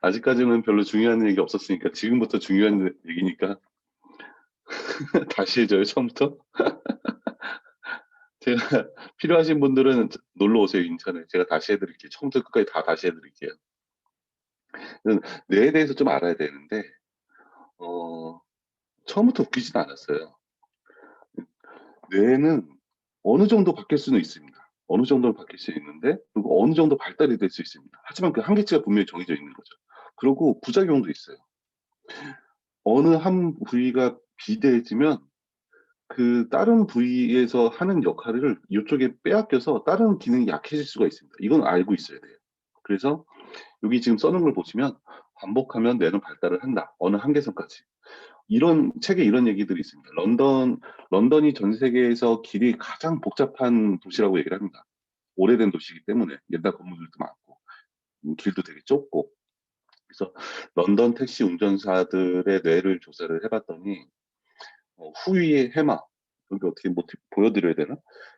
아직까지는 별로 중요한 얘기 없었으니까 지금부터 중요한 얘기니까 다시 해줘요, 처음부터? 제가 필요하신 분들은 놀러 오세요, 인천에. 제가 다시 해드릴게요. 처음부터 끝까지 다 다시 해드릴게요. 뇌에 대해서 좀 알아야 되는데, 어, 처음부터 웃기진 않았어요. 뇌는 어느 정도 바뀔 수는 있습니다. 어느 정도는 바뀔 수 있는데, 그리고 어느 정도 발달이 될 수 있습니다. 하지만 그 한계치가 분명히 정해져 있는 거죠. 그리고 부작용도 있어요. 어느 한 부위가 비대해지면 그 다른 부위에서 하는 역할을 이쪽에 빼앗겨서 다른 기능이 약해질 수가 있습니다. 이건 알고 있어야 돼요. 그래서 여기 지금 써놓은 걸 보시면 반복하면 뇌는 발달을 한다. 어느 한계선까지. 이런 책에 이런 얘기들이 있습니다. 런던이 전 세계에서 길이 가장 복잡한 도시라고 얘기를 합니다. 오래된 도시이기 때문에 옛날 건물들도 많고 길도 되게 좁고. 그래서 런던 택시 운전사들의 뇌를 조사를 해봤더니 후위의 해마, 여기 어떻게 뭐 보여드려야 되나?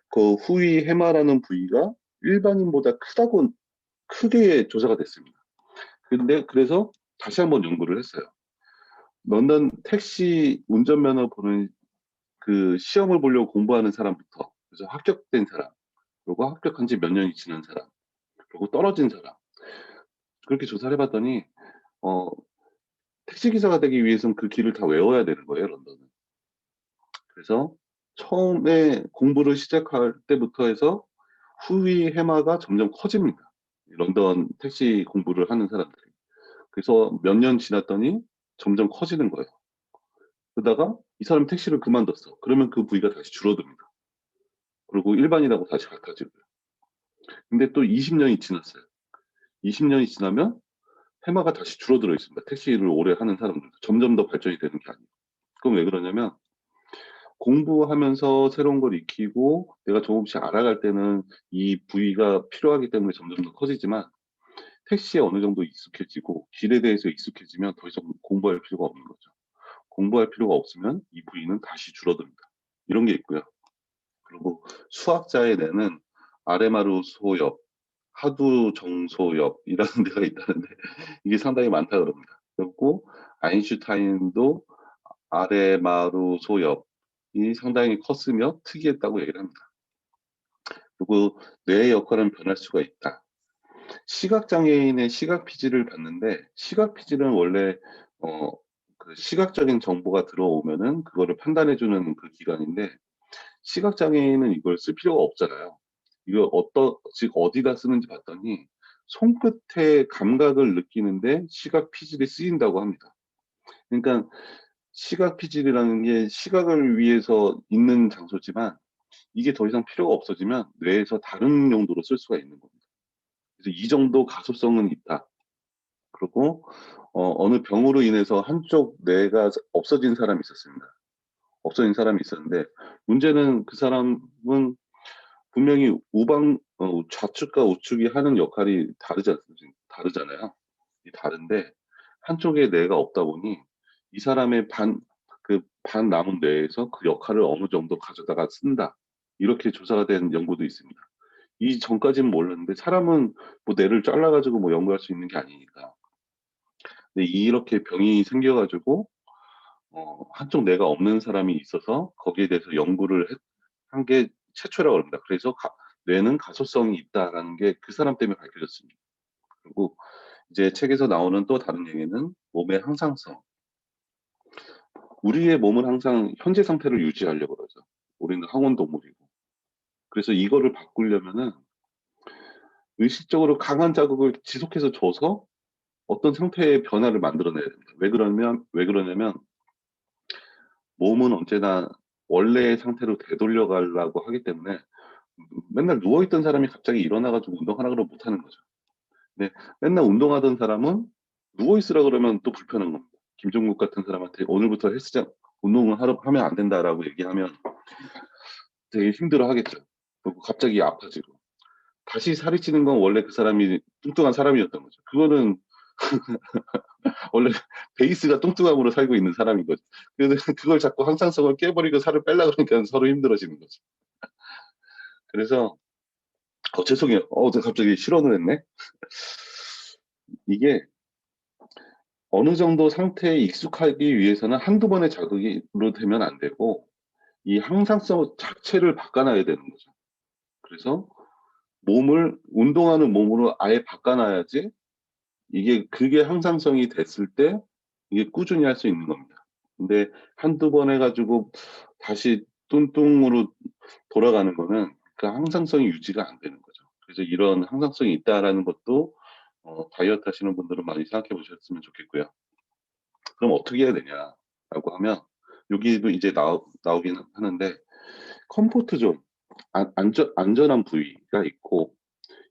그 후위 해마라는 부위가 일반인보다 크게 조사가 됐습니다. 근데 그래서 다시 한번 연구를 했어요. 런던 택시 운전면허 보는 그 시험을 보려고 공부하는 사람부터, 그래서 합격된 사람, 그리고 합격한 지 몇 년이 지난 사람, 그리고 떨어진 사람, 그렇게 조사를 해봤더니 어, 택시 기사가 되기 위해서는 그 길을 다 외워야 되는 거예요, 런던은. 그래서 처음에 공부를 시작할 때부터 해서 후위 해마가 점점 커집니다. 런던 택시 공부를 하는 사람들이. 그래서 몇 년 지났더니 점점 커지는 거예요. 그러다가 이 사람이 택시를 그만뒀어. 그러면 그 부위가 다시 줄어듭니다. 그리고 일반인하고 다시 같아지고요. 근데 또 20년이 지났어요. 20년이 지나면 해마가 다시 줄어들어 있습니다. 택시를 오래 하는 사람들도 점점 더 발전이 되는 게 아니에요. 그럼 왜 그러냐면 공부하면서 새로운 걸 익히고 내가 조금씩 알아갈 때는 이 부위가 필요하기 때문에 점점 더 커지지만 택시에 어느 정도 익숙해지고 길에 대해서 익숙해지면 더 이상 공부할 필요가 없는 거죠. 공부할 필요가 없으면 이 부위는 다시 줄어듭니다. 이런 게 있고요. 그리고 수학자의 뇌는 아레마루 소엽, 하두 정소엽이라는 데가 있다는데 이게 상당히 많다 그럽니다. 그리고 아인슈타인도 아레마루 소엽이 상당히 컸으며 특이했다고 얘기를 합니다. 그리고 뇌의 역할은 변할 수가 있다. 시각장애인의 시각 피지를 봤는데 시각 피지는 원래 어, 그 시각적인 정보가 들어오면은 그거를 판단해주는 그 기관인데 시각장애인은 이걸 쓸 필요가 없잖아요. 이걸 즉 어디다 쓰는지 봤더니 손끝의 감각을 느끼는데 시각 피질이 쓰인다고 합니다. 그러니까 시각 피질이라는 게 시각을 위해서 있는 장소지만 이게 더 이상 필요가 없어지면 뇌에서 다른 용도로 쓸 수가 있는 겁니다. 그래서 이 정도 가소성은 있다. 그리고 어느 병으로 인해서 한쪽 뇌가 없어진 사람이 있었습니다. 없어진 사람이 있었는데 문제는 그 사람은 분명히 좌측과 우측이 하는 역할이 다르잖아요. 다른데 한쪽에 뇌가 없다 보니 이 사람의 반 남은 뇌에서 그 역할을 어느 정도 가져다가 쓴다. 이렇게 조사가 된 연구도 있습니다. 이전까지는 몰랐는데 사람은 뭐 뇌를 잘라가지고 뭐 연구할 수 있는 게 아니니까. 근데 이렇게 병이 생겨가지고 한쪽 뇌가 없는 사람이 있어서 거기에 대해서 연구를 한 게 최초라고 합니다. 그래서 뇌는 가소성이 있다라는 게 그 사람 때문에 밝혀졌습니다. 그리고 이제 책에서 나오는 또 다른 얘기는 몸의 항상성. 우리의 몸은 항상 현재 상태를 유지하려고 그러죠. 우리는 항원 동물이고. 그래서 이거를 바꾸려면은 의식적으로 강한 자극을 지속해서 줘서 어떤 상태의 변화를 만들어내야 됩니다. 왜 그러냐면 몸은 언제나 원래의 상태로 되돌려 가려고 하기 때문에 맨날 누워있던 사람이 갑자기 일어나가지고 운동하라 그러면 못하는 거죠. 근데 맨날 운동하던 사람은 누워있으라 그러면 또 불편한 겁니다. 김종국 같은 사람한테 오늘부터 헬스장 운동을 하면 안 된다라고 얘기하면 되게 힘들어 하겠죠. 그리고 갑자기 아파지고. 다시 살이 찌는 건 원래 그 사람이 뚱뚱한 사람이었던 거죠. 그거는 원래 베이스가 뚱뚱함으로 살고 있는 사람인 거죠. 그래서 그걸 자꾸 항상성을 깨버리고 살을 빼려고 그러니까 서로 힘들어지는 거죠. 그래서 죄송해요. 제가 갑자기 실언을 했네. 이게 어느 정도 상태에 익숙하기 위해서는 한두 번의 자극으로 되면 안 되고 이 항상성 자체를 바꿔놔야 되는 거죠. 그래서 몸을 운동하는 몸으로 아예 바꿔놔야지 이게 그게 항상성이 됐을 때 이게 꾸준히 할 수 있는 겁니다. 근데 한두 번 해 가지고 다시 뚱뚱으로 돌아가는 거는 그 항상성이 유지가 안 되는 거죠. 그래서 이런 항상성이 있다라는 것도 다이어트 하시는 분들은 많이 생각해 보셨으면 좋겠고요. 그럼 어떻게 해야 되냐라고 하면 여기도 이제 나오긴 하는데 컴포트 존 안전한 부위가 있고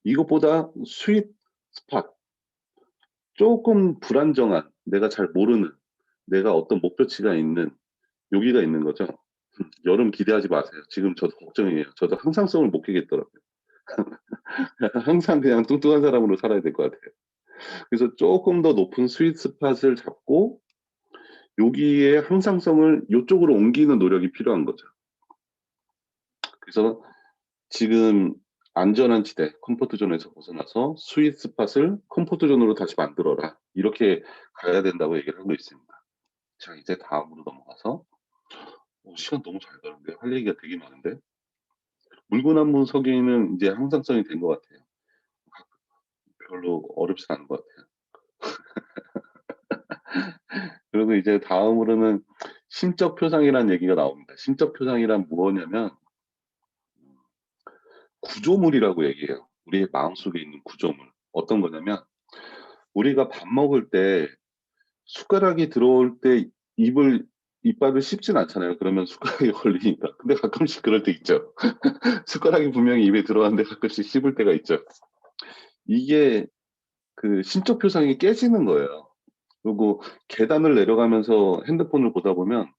이것보다 스윗 스팟 쪼끔 불안정한 내가 잘 모르는 내가 어떤 목표치가 있는 여기가 있는 거죠. 여름 기대하지 마세요. 지금 저도 걱정이에요. 저도 항상성을 못 깨겠더라고요. 항상 그냥 뚱뚱한 사람으로 살아야 될 것 같아요. 그래서 쪼끔 더 높은 스윗 스팟을 잡고 여기에 항상성을 요쪽으로 옮기는 노력이 필요한 거죠. 그래서 지금 안전한 지대, 컴포트 존에서 벗어나서 스윗 스팟을 컴포트 존으로 다시 만들어라. 이렇게 가야 된다고 얘기를 하고 있습니다. 자, 이제 다음으로 넘어가서 시간 너무 잘 가는데 할 얘기가 되게 많은데 물구나무 서기는 이제 항상성이 된 것 같아요. 별로 어렵진 않은 것 같아요. 그리고 이제 다음으로는 심적 표상이라는 얘기가 나옵니다. 심적 표상이란 무엇냐면 구조물이라고 얘기해요. 우리의 마음속에 있는 구조물. 어떤 거냐면 우리가 밥 먹을 때 숟가락이 들어올 때 이빨을 씹진 않잖아요. 그러면 숟가락이 걸리니까. 근데 가끔씩 그럴 때 있죠. 숟가락이 분명히 입에 들어왔는데 가끔씩 씹을 때가 있죠. 이게 그 심적 표상이 깨지는 거예요. 그리고 계단을 내려가면서 핸드폰을 보다 보면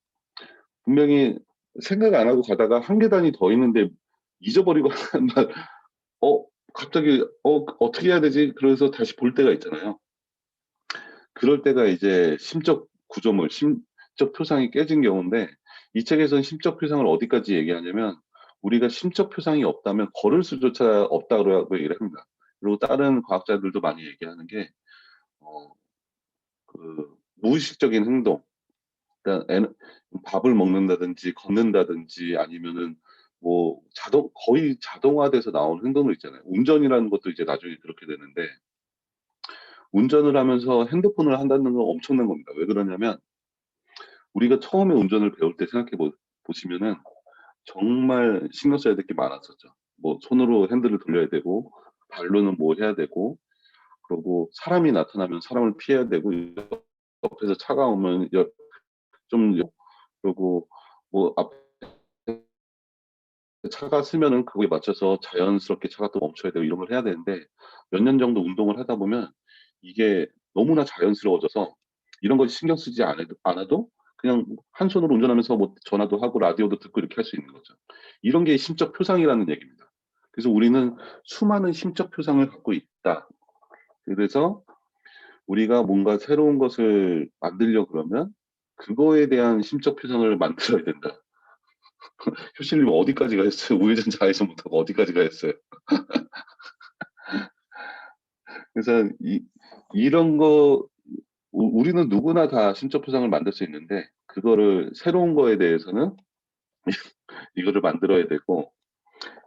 분명히 생각 안 하고 가다가 한 계단이 더 있는데 잊어버리고 하는 날 어 갑자기 어떻게 해야 되지? 그래서 다시 볼 때가 있잖아요. 그럴 때가 이제 심적 구조물, 심적 표상이 깨진 경우인데 이 책에서는 심적 표상을 어디까지 얘기하냐면 우리가 심적 표상이 없다면 걸을 수조차 없다고 얘기를 합니다. 그리고 다른 과학자들도 많이 얘기하는 게 어 무의식적인 행동 그러니까 밥을 먹는다든지 걷는다든지 아니면은 뭐 거의 자동화돼서 나오는 행동들 있잖아요. 운전이라는 것도 이제 나중에 그렇게 되는데 운전을 하면서 핸드폰을 한다는 건 엄청난 겁니다. 왜 그러냐면 우리가 처음에 운전을 배울 때 생각해 보시면은 정말 신경 써야 될 게 많았었죠. 뭐 손으로 핸들을 돌려야 되고 발로는 뭐 해야 되고 그러고 사람이 나타나면 사람을 피해야 되고 옆에서 차가 오면 좀 그러고 뭐 앞에 차가 쓰면은 그거에 맞춰서 자연스럽게 차가 또 멈춰야 되고 이런 걸 해야 되는데 몇 년 정도 운동을 하다 보면 이게 너무나 자연스러워져서 이런 거 신경 쓰지 않아도 그냥 한 손으로 운전하면서 뭐 전화도 하고 라디오도 듣고 이렇게 할 수 있는 거죠. 이런 게 심적 표상이라는 얘기입니다. 그래서 우리는 수많은 심적 표상을 갖고 있다. 그래서 우리가 뭔가 새로운 것을 만들려 그러면 그거에 대한 심적 표상을 만들어야 된다. 효실님 어디까지 가셨어요? 우회전 좌회전 못하고 어디까지 가셨어요? 그래서 이런 거 우리는 누구나 다 심적 표상을 만들 수 있는데 그거를 새로운 거에 대해서는 이거를 만들어야 되고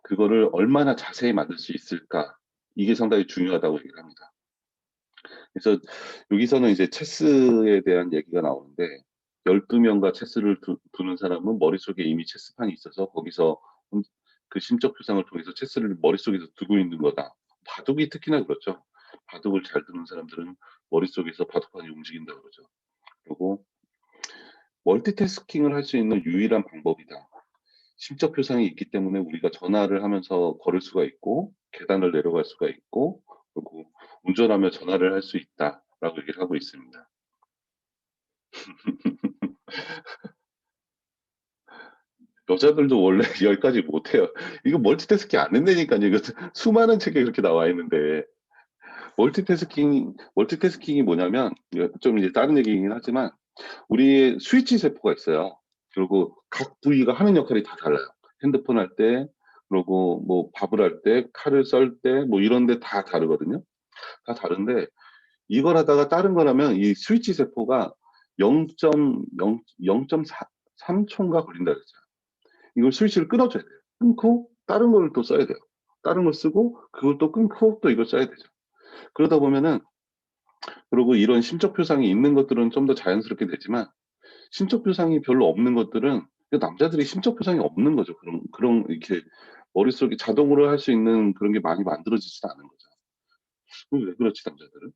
그거를 얼마나 자세히 만들 수 있을까 이게 상당히 중요하다고 얘기를 합니다. 그래서 여기서는 이제 체스에 대한 얘기가 나오는데 12명과 체스를 두는 사람은 머릿속에 이미 체스판이 있어서 거기서 그 심적 표상을 통해서 체스를 머릿속에서 두고 있는 거다. 바둑이 특히나 그렇죠. 바둑을 잘 두는 사람들은 머릿속에서 바둑판이 움직인다 그러죠. 그리고 멀티태스킹을 할 수 있는 유일한 방법이다. 심적 표상이 있기 때문에 우리가 전화를 하면서 걸을 수가 있고 계단을 내려갈 수가 있고 그리고 운전하며 전화를 할 수 있다라고 얘기를 하고 있습니다. 여자들도 원래 10 가지 못 해요. 이거 멀티태스킹 안 된다니까요. 이거 수많은 책에 그렇게 나와 있는데. 멀티태스킹이 뭐냐면 좀 이제 다른 얘기이긴 하지만 우리의 스위치 세포가 있어요. 그리고 각 부위가 하는 역할이 다 달라요. 핸드폰 할 때, 그리고 뭐 밥을 할 때, 칼을 썰 때, 뭐 이런 데 다 다르거든요. 다 다른데 이걸 하다가 다른 거라면 이 스위치 세포가 0.3초인가 걸린다 그랬잖아요. 이걸 스위치를 끊어줘야 돼요. 끊고 다른 걸 또 써야 돼요. 다른 걸 쓰고 그걸 또 끊고 또 이걸 써야 되죠. 그러다 보면은, 그리고 이런 심적 표상이 있는 것들은 좀 더 자연스럽게 되지만 심적 표상이 별로 없는 것들은 남자들이 심적 표상이 없는 거죠. 그런 이렇게 머릿속에 자동으로 할 수 있는 그런 게 많이 만들어지지도 않은 거죠. 왜 그렇지 남자들은?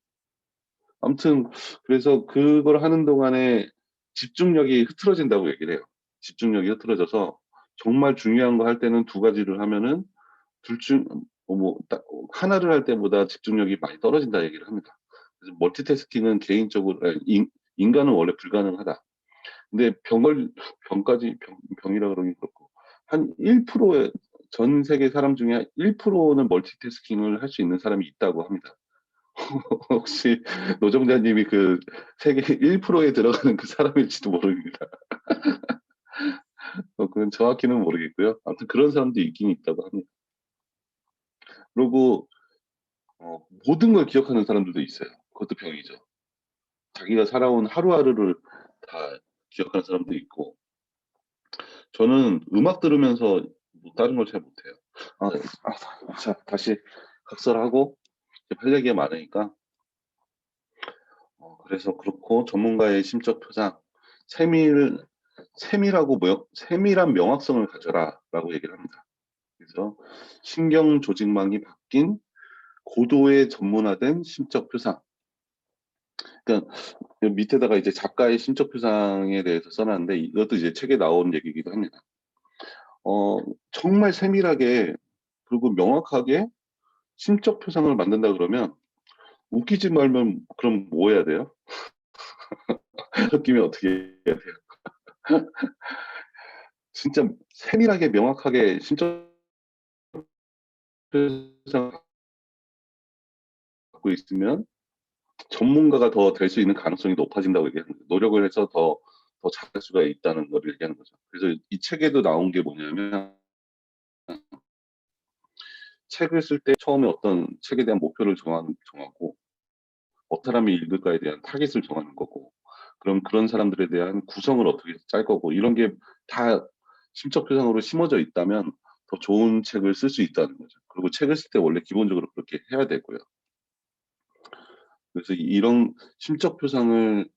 아무튼 그래서 그걸 하는 동안에 집중력이 흐트러진다고 얘기를 해요. 집중력이 흐트러져서 정말 중요한 거 할 때는 두 가지를 하면은 둘 중 하나를 할 때보다 집중력이 많이 떨어진다 얘기를 합니다. 그래서 멀티태스킹은 개인적으로 인간은 원래 불가능하다. 근데 병이라 그러긴 그렇고 한 1%의 전 세계 사람 중에 1%는 멀티태스킹을 할 수 있는 사람이 있다고 합니다. 혹시 노정자님이 그 세계 1%에 들어가는 그 사람일지도 모릅니다. 그건 정확히는 모르겠고요. 아무튼 그런 사람도 있긴 있다고 합니다. 그리고 모든 걸 기억하는 사람들도 있어요. 그것도 병이죠. 자기가 살아온 하루하루를 다 기억하는 사람도 있고, 저는 음악 들으면서 뭐 다른 걸 잘 못해요. 자, 다시 각설하고 할 얘기가 많으니까. 그래서 그렇고 전문가의 심적 표상, 세밀한 명확성을 가져라라고 얘기를 합니다. 그래서 신경 조직망이 바뀐 고도의 전문화된 심적 표상. 그러니까 밑에다가 이제 작가의 심적 표상에 대해서 써놨는데 이것도 이제 책에 나온 얘기이기도 합니다. 정말 세밀하게 그리고 명확하게 심적 표상을 만든다 그러면 웃기지 말면 그럼 뭐 해야 돼요? 웃기면 어떻게 해야 돼요? 진짜 세밀하게 명확하게 심적 표상을 갖고 있으면 전문가가 더 될 수 있는 가능성이 높아진다고 얘기합니다. 노력을 해서 더 잘할 수가 있다는 걸 얘기하는 거죠. 그래서 이 책에도 나온 게 뭐냐면, 책을 쓸 때 처음에 어떤 책에 대한 목표를 정하고 어떤 사람이 읽을까에 대한 타깃을 정하는 거고, 그럼 그런 사람들에 대한 구성을 어떻게 짤 거고, 이런 게 다 심적 표상으로 심어져 있다면 더 좋은 책을 쓸 수 있다는 거죠. 그리고 책을 쓸 때 원래 기본적으로 그렇게 해야 되고요. 그래서 이런 심적 표상을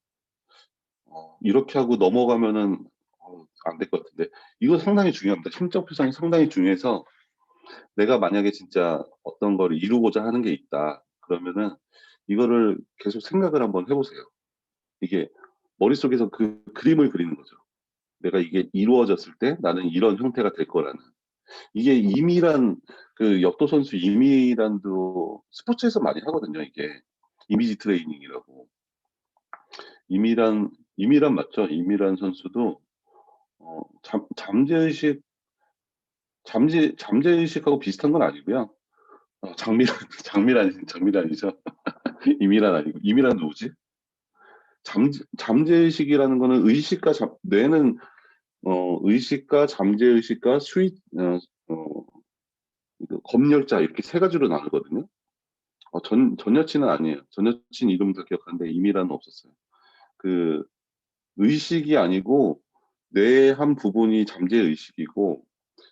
이렇게 하고 넘어가면은 안 될 것 같은데, 이거 상당히 중요합니다. 심적 표상이 상당히 중요해서 내가 만약에 진짜 어떤 걸 이루고자 하는 게 있다 그러면은 이거를 계속 생각을 한번 해보세요. 이게 머릿속에서 그 그림을 그리는 거죠. 내가 이게 이루어졌을 때 나는 이런 형태가 될 거라는. 이게 그 역도 선수 이미란도 스포츠에서 많이 하거든요. 이게 이미지 트레이닝이라고. 이미란 맞죠? 이미란 선수도 잠재의식, 잠재의식하고 비슷한 건 아니고요. 장미란이죠. 이미란 아니고. 이미란 누구지? 잠재의식이라는 거는 뇌는 의식과 잠재의식과 검열자 이렇게 세 가지로 나누거든요. 전 여친은 아니에요. 전 여친 이름 다 기억하는데 이미란은 없었어요. 그 의식이 아니고 뇌의 한 부분이 잠재의식이고,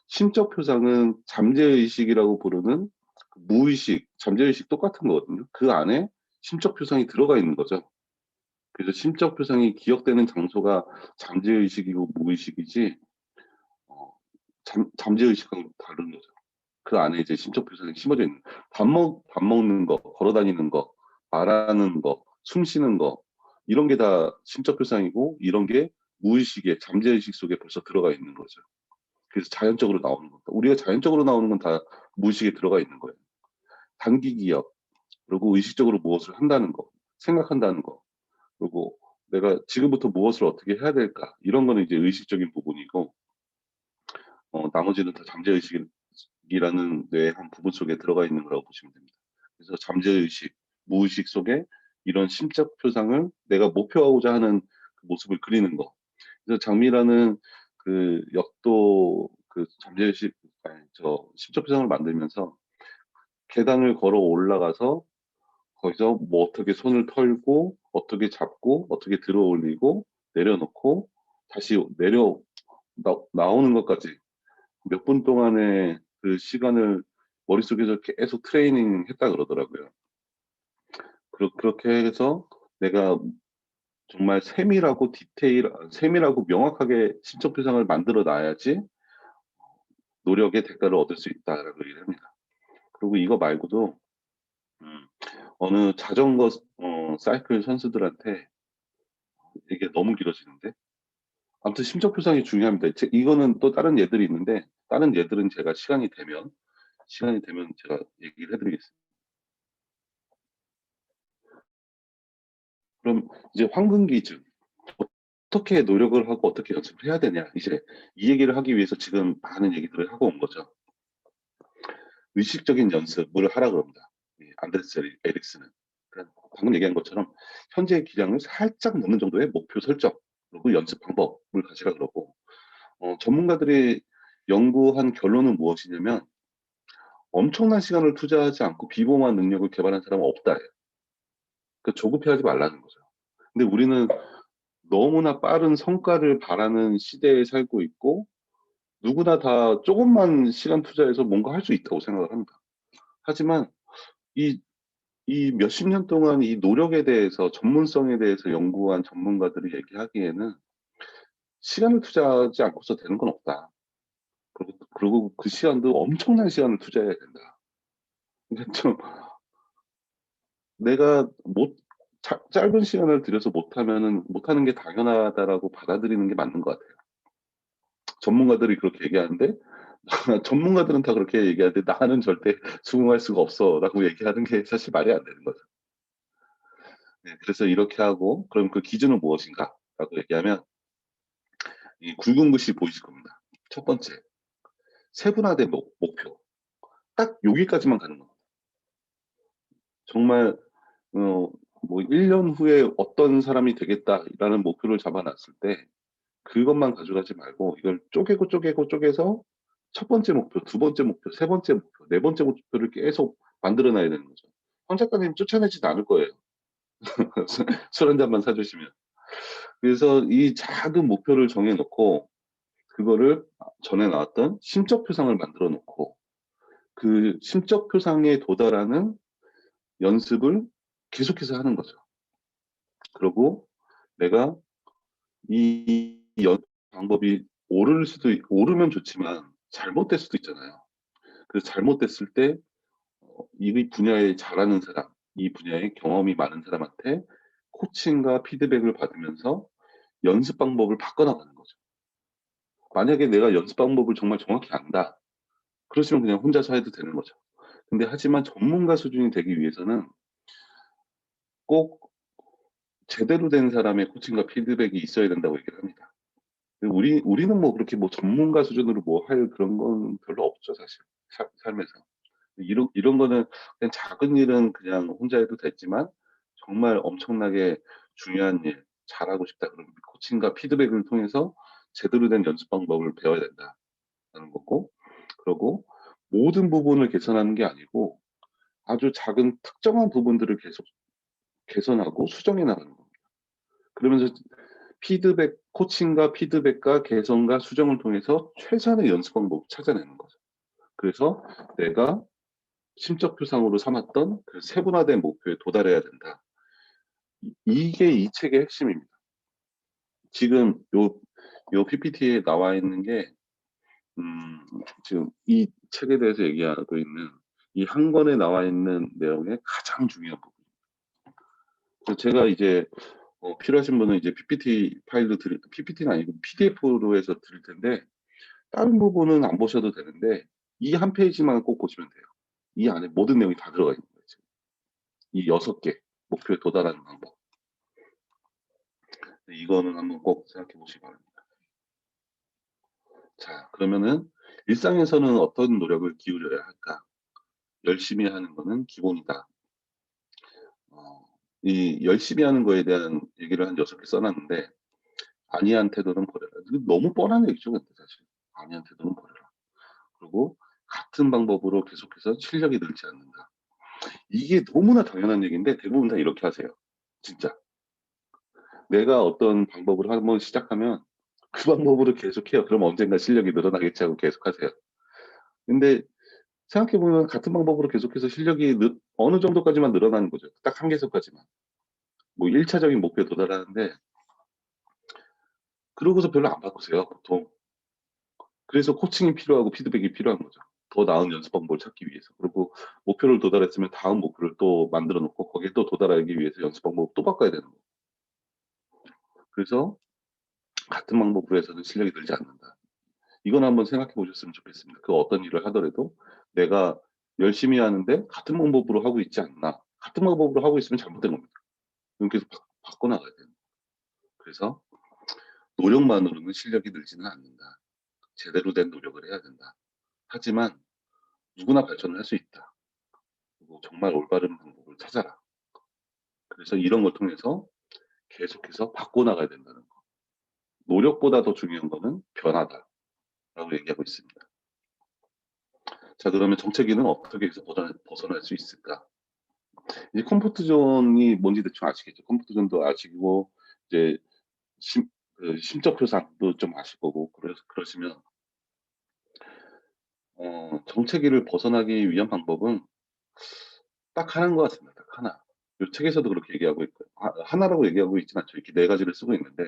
심적 표상은 잠재의식이라고 부르는 그 무의식, 잠재의식 똑같은 거거든요. 그 안에 심적 표상이 들어가 있는 거죠. 그래서 심적 표상이 기억되는 장소가 잠재의식이고 무의식이지, 어, 잠재의식하고 다른 거죠. 그 안에 이제 심적 표상이 심어져 있는, 밥 먹는 거, 걸어 다니는 거, 말하는 거, 숨 쉬는 거, 이런 게 다 심적 표상이고, 이런 게 무의식의 잠재의식 속에 벌써 들어가 있는 거죠. 그래서 자연적으로 나오는 겁니다. 우리가 자연적으로 나오는 건 다 무의식에 들어가 있는 거예요. 단기 기억, 그리고 의식적으로 무엇을 한다는 거, 생각한다는 거, 그리고 내가 지금부터 무엇을 어떻게 해야 될까, 이런 거는 이제 의식적인 부분이고, 나머지는 다 잠재의식이라는 뇌의 한 부분 속에 들어가 있는 거라고 보시면 됩니다. 그래서 잠재의식, 무의식 속에 이런 심적 표상을 내가 목표하고자 하는 그 모습을 그리는 거. 그래서 장미라는 그 역도 그 잠재의식, 아니, 저 심적 표상을 만들면서 계단을 걸어 올라가서 거기서 뭐 어떻게 손을 털고 어떻게 잡고 어떻게 들어 올리고 내려놓고 다시 나오는 것까지 몇 분 동안의 그 시간을 머릿속에서 계속 트레이닝 했다 그러더라고요. 그렇게 해서 내가 정말 세밀하고 명확하게 심적 표상을 만들어 놔야지 노력의 대가를 얻을 수 있다라고 얘기를 합니다. 그리고 이거 말고도 음 어느 자전거 사이클 선수들한테 이게 너무 길어지는데 아무튼 심적 표상이 중요합니다. 이거는 또 다른 예들이 있는데 다른 예들은 제가 시간이 되면 제가 얘기를 해 드리겠습니다. 그럼 이제 황금기준 어떻게 노력을 하고 어떻게 연습을 해야 되냐 이제 이 얘기를 하기 위해서 지금 많은 얘기들을 하고 온 거죠. 의식적인 연습을 하라 그럽니다. 이 안데르센 에릭슨은. 그러니까 방금 얘기한 것처럼 현재의 기량을 살짝 넘는 정도의 목표 설정 그리고 연습 방법을 가지라 그러고 전문가들이 연구한 결론은 무엇이냐면 "엄청난 시간을 투자하지 않고 비범한 능력을 개발한 사람은 없다."예요. 그러니까 조급해하지 말라는 거죠. 근데 우리는 너무나 빠른 성과를 바라는 시대에 살고 있고 누구나 다 쪼금만 시간 투자해서 뭔가 할 수 있다고 생각을 합니다. 하지만 이 몇십 년 동안 이 노력에 대해서 전문성에 대해서 연구한 전문가들이 얘기하기에는 "시간을 투자하지 않고서 되는 건 없다. 그리고 그 시간도 엄청난 시간을 투자해야 된다." 그러니까 좀 내가 못 짧은 시간을 들여서 못하는 게 당연하다라고 받아들이는 게 맞는 것 같아요. 전문가들이 그렇게 얘기하는데 전문가들은 다 그렇게 얘기하는데 "나는 절대 수긍할 수가 없어."라고 얘기하는 게 사실 말이 안 되는 거죠. 네 그래서 이렇게 하고 그럼 그 기준은 무엇인가라고 얘기하면 이 굵은 글씨 보이실 겁니다. 첫 번째, 세분화된 목표. 딱 여기까지만 가는 겁니다. 정말 어 뭐 '1 년 후에 어떤 사람이 되겠다.'라는 목표를 잡아 놨을 때 그것만 가져가지 말고 이걸 쪼개서 첫 번째 목표, 두 번째 목표, 세 번째 목표, 네 번째 목표를 계속 만들어 놔야 되는 거죠. 황 작가님 쫓아내지도 않을 거예요. 술 한 잔만 사 주시면. 그래서 이 작은 목표를 정해 놓고 그거를 전에 나왔던 심적 표상을 만들어 놓고 그 심적 표상에 도달하는 연습을 계속해서 하는 거죠. 그러고 내가 이 방법이 오르면 좋지만 잘못될 수도 있잖아요. 그래서 잘못됐을 때 이 분야에 잘하는 사람, 이 분야에 경험이 많은 사람한테 코칭과 피드백을 받으면서 연습 방법을 바꿔 나가는 거죠. 만약에 내가 연습 방법을 정말 정확히 안다. 그러시면 그냥 혼자서 해도 되는 거죠. 근데 하지만 전문가 수준이 되기 위해서는 꼭 제대로 된 사람의 코칭과 피드백이 있어야 된다고 얘기를 합니다. 우리는 뭐 그렇게 뭐 전문가 수준으로 뭐 할 그런 건 별로 없죠 사실 삶에서. 이런 거는 그냥 작은 일은 그냥 혼자 해도 됐지만 정말 엄청나게 중요한 일 잘하고 싶다 그러면 코칭과 피드백을 통해서 제대로 된 연습 방법을 배워야 된다는 거고 그러고 모든 부분을 개선하는 게 아니고 아주 작은 특정한 부분들을 계속 개선하고 수정해 나가는 겁니다. 그러면서 코칭과 피드백과 개선과 수정을 통해서 최선의 연습 방법을 찾아내는 거죠. 그래서 내가 심적 표상으로 삼았던 그 세분화된 목표에 도달해야 된다. 이게 이 책의 핵심입니다. 지금 요 PPT에 나와 있는 게 지금 이 책에 대해서 얘기하고 있는 이 한 권에 나와 있는 내용의 가장 중요한 부분. 그래서 제가 이제 필요하신 분은 이제 PPT는 아니고 PDF로 해서 드릴 텐데 다른 부분은 안 보셔도 되는데 이 한 페이지만 꼭 보시면 돼요. 이 안에 모든 내용이 다 들어가 있는 거예요 지금. 이 6개 목표에 도달하는 방법. 이거는 한번 꼭 생각해 보시기 바랍니다. 자 그러면은 일상에서는 어떤 노력을 기울여야 할까? 열심히 하는 거는 기본이다. 어 이 열심히 하는 거에 대한 얘기를 한 6개 써 놨는데 "아니한 태도는 버려라." 이거 너무 뻔한 얘기죠 근데 사실. "아니한 태도는 버려라." 그리고 "같은 방법으로 계속해서 실력이 늘지 않는다." 이게 너무나 당연한 얘기인데 대부분 다 이렇게 하세요. 진짜. 내가 어떤 방법을 한번 시작하면 그 방법으로 계속해요. 그럼 언젠가 실력이 늘어나겠지 하고 계속하세요. 근데 생각해 보면 같은 방법으로 계속해서 실력이 어느 정도까지만 늘어나는 거죠. 딱 한계선까지만. 뭐 1차적인 목표에 도달하는데 그러고서 별로 안 바꾸세요, 보통. 그래서 코칭이 필요하고 피드백이 필요한 거죠. 더 나은 연습 방법을 찾기 위해서. 그리고 목표를 도달했으면 다음 목표를 또 만들어 놓고 거기에 또 도달하기 위해서 연습 방법을 또 바꿔야 되는 거예요. 그래서 같은 방법으로 해서는 실력이 늘지 않는다. 이건 한번 생각해 보셨으면 좋겠습니다. 그 어떤 일을 하더라도 내가 열심히 하는데 같은 방법으로 하고 있지 않나. 같은 방법으로 하고 있으면 잘못된 겁니다. 그럼 계속 바꿔 나가야 돼요. 그래서 노력만으로는 실력이 늘지는 않는다. 제대로 된 노력을 해야 된다. 하지만 누구나 발전을 할 수 있다. 그리고 정말 올바른 방법을 찾아라. 그래서 이런 걸 통해서 계속해서 바꿔 나가야 된다는 거. 노력보다 더 중요한 거는 변화다라고 얘기하고 있습니다. 자, 그러면 정체기는 어떻게 해서 벗어날 수 있을까? 이제 컴포트 존이 뭔지 대충 아시겠죠? 컴포트 존도 아시고 이제 심적 표상도 좀 아실 거고 그러시면 정체기를 벗어나기 위한 방법은 딱 하나인 것 같습니다. 딱 하나. 요 책에서도 그렇게 얘기하고 있고요. 하나라고 얘기하고 있진 않죠. 이렇게 네 가지를 쓰고 있는데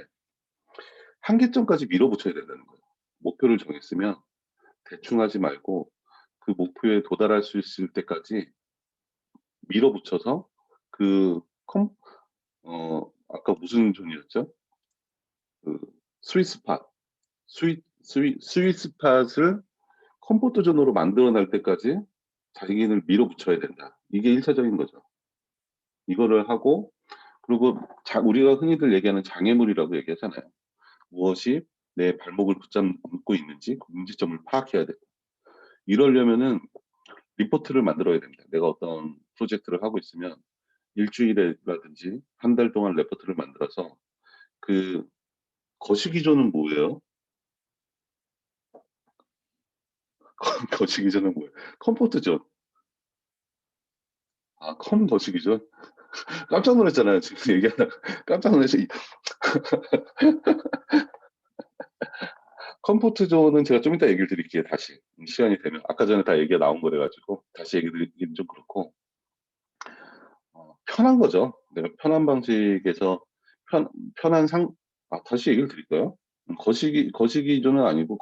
한계점까지 밀어붙여야 된다는 거예요. 목표를 정했으면 대충 하지 말고 그 목표에 도달할 수 있을 때까지 밀어붙여서 그 컴 아까 무슨 존이었죠? 그 스윗스팟, 스윗스팟을 컴포트 존으로 만들어 낼 때까지 자기를 밀어붙여야 된다. 이게 1차적인 거죠. 이거를 하고 그리고 우리가 흔히들 얘기하는 장애물이라고 얘기하잖아요. 무엇이 내 발목을 붙잡고 있는지 그 문제점을 파악해야 되고 이러려면은 리포트를 만들어야 됩니다. 내가 어떤 프로젝트를 하고 있으면 일주일에라든지 한 달 동안 레포트를 만들어서 그 거시기조는 뭐예요? 거시기조는 뭐예요? 컴포트존. 아, 거시기조? 깜짝 놀랐잖아요. 지금 얘기하다가 깜짝 놀라서 컴포트 존은 제가 좀 이따 얘기를 드릴게요. 다시 시간이 되면. 아까 전에 다 얘기가 나온 거래 가지고 다시 얘기 드리기는 좀 그렇고 편한 거죠. 내가 편한 방식에서 편 편한 상 다시 얘기를 드릴까요? 거시기조는 아니고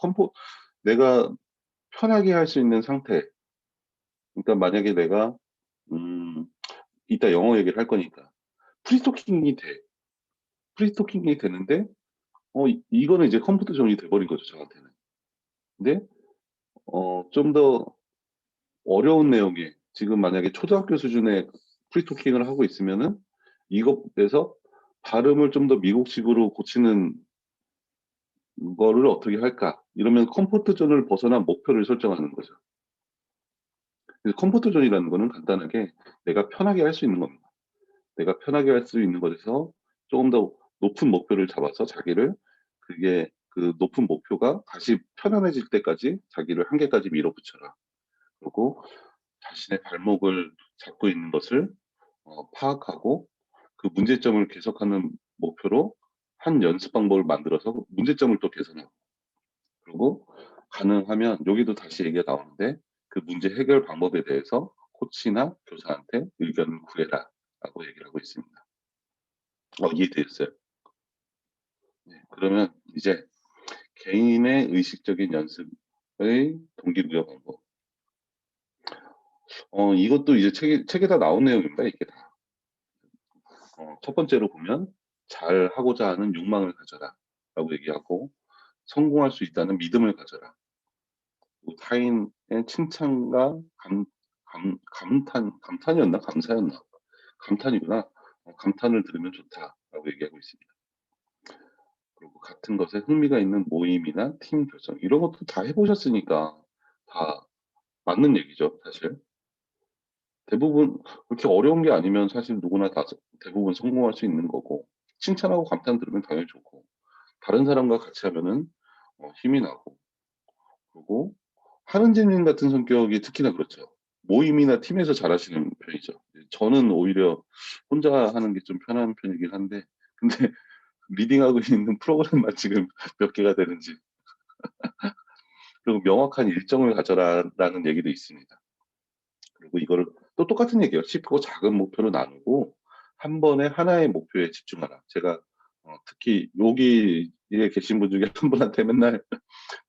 내가 편하게 할 수 있는 상태. 그러니까 만약에 내가 음 이따 영어 얘기를 할 거니까 프리토킹이 돼. 프리토킹이 되는데 이거는 이제 컴포트 존이 돼 버린 거죠, 저한테는. 근데 좀 더 어려운 내용의 지금 만약에 초등학교 수준의 프리토킹을 하고 있으면은 이것에서 발음을 좀 더 미국식으로 고치는 거를 어떻게 할까? 이러면 컴포트 존을 벗어난 목표를 설정하는 거죠. 그래서 컴포트 존이라는 거는 간단하게 내가 편하게 할 수 있는 겁니다. 내가 편하게 할 수 있는 것에서 조금 더 높은 목표를 잡아서 자기를 그게 그 높은 목표가 다시 편안해질 때까지 자기를 한계까지 밀어붙여라. 그리고 자신의 발목을 잡고 있는 것을 파악하고 그 문제점을 개선하는 목표로 한 연습 방법을 만들어서 문제점을 또 개선하고 그리고 가능하면 여기도 다시 얘기가 나오는데 그 문제 해결 방법에 대해서 코치나 교사한테 의견을 구해라라고 얘기를 하고 있습니다. 이해되셨어요? 네. 그러면 이제 개인의 의식적인 연습의 동기부여 방법. 이것도 이제 책에 다 나온 내용입니다. 이게 다. 첫 번째로 보면 잘하고자 하는 욕망을 가져라라고 얘기하고 성공할 수 있다는 믿음을 가져라. 그리고 타인의 칭찬과 감탄이었나? 감사였나? 감탄이구나. 감탄을 들으면 좋다라고 얘기하고 있습니다. 그리고 같은 것에 흥미가 있는 모임이나 팀 결성 이런 것도 다 해보셨으니까 다 맞는 얘기죠, 사실. 대부분 그렇게 어려운 게 아니면 사실 누구나 다 대부분 성공할 수 있는 거고 칭찬하고 감탄 들으면 당연히 좋고 다른 사람과 같이 하면은 힘이 나고 그리고 하는 재능 같은 성격이 특히나 그렇죠. 모임이나 팀에서 잘하시는 편이죠. 저는 오히려 혼자 하는 게 좀 편한 편이긴 한데, 근데 리딩하고 있는 프로그램만 지금 몇 개가 되는지. 그리고 명확한 일정을 가져라라는 얘기도 있습니다. 그리고 이거를 또 똑같은 얘기예요. 쉽고 작은 목표로 나누고 한 번에 하나의 목표에 집중하라. 제가 특히 여기에 계신 분 중에 한 분한테 맨날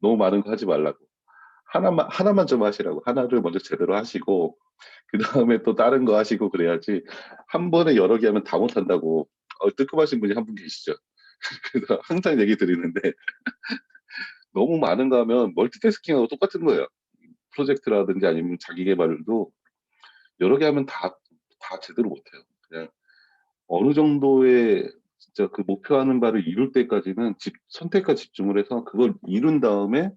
너무 많은 거 하지 말라고. 하나만 좀 하시라고. 하나를 먼저 제대로 하시고 그다음에 또 다른 거 하시고 그래야지 한 번에 여러 개 하면 다 못한다고 뜨끔하신 분이 한 분 계시죠. 그래서 항상 얘기 드리는데 너무 많은 거 하면 멀티태스킹하고 똑같은 거예요. 프로젝트라든지 아니면 자기 개발도 여러 개 하면 다 제대로 못해요. 그냥 어느 정도의 진짜 그 목표하는 바를 이룰 때까지는 선택과 집중을 해서 그걸 이룬 다음에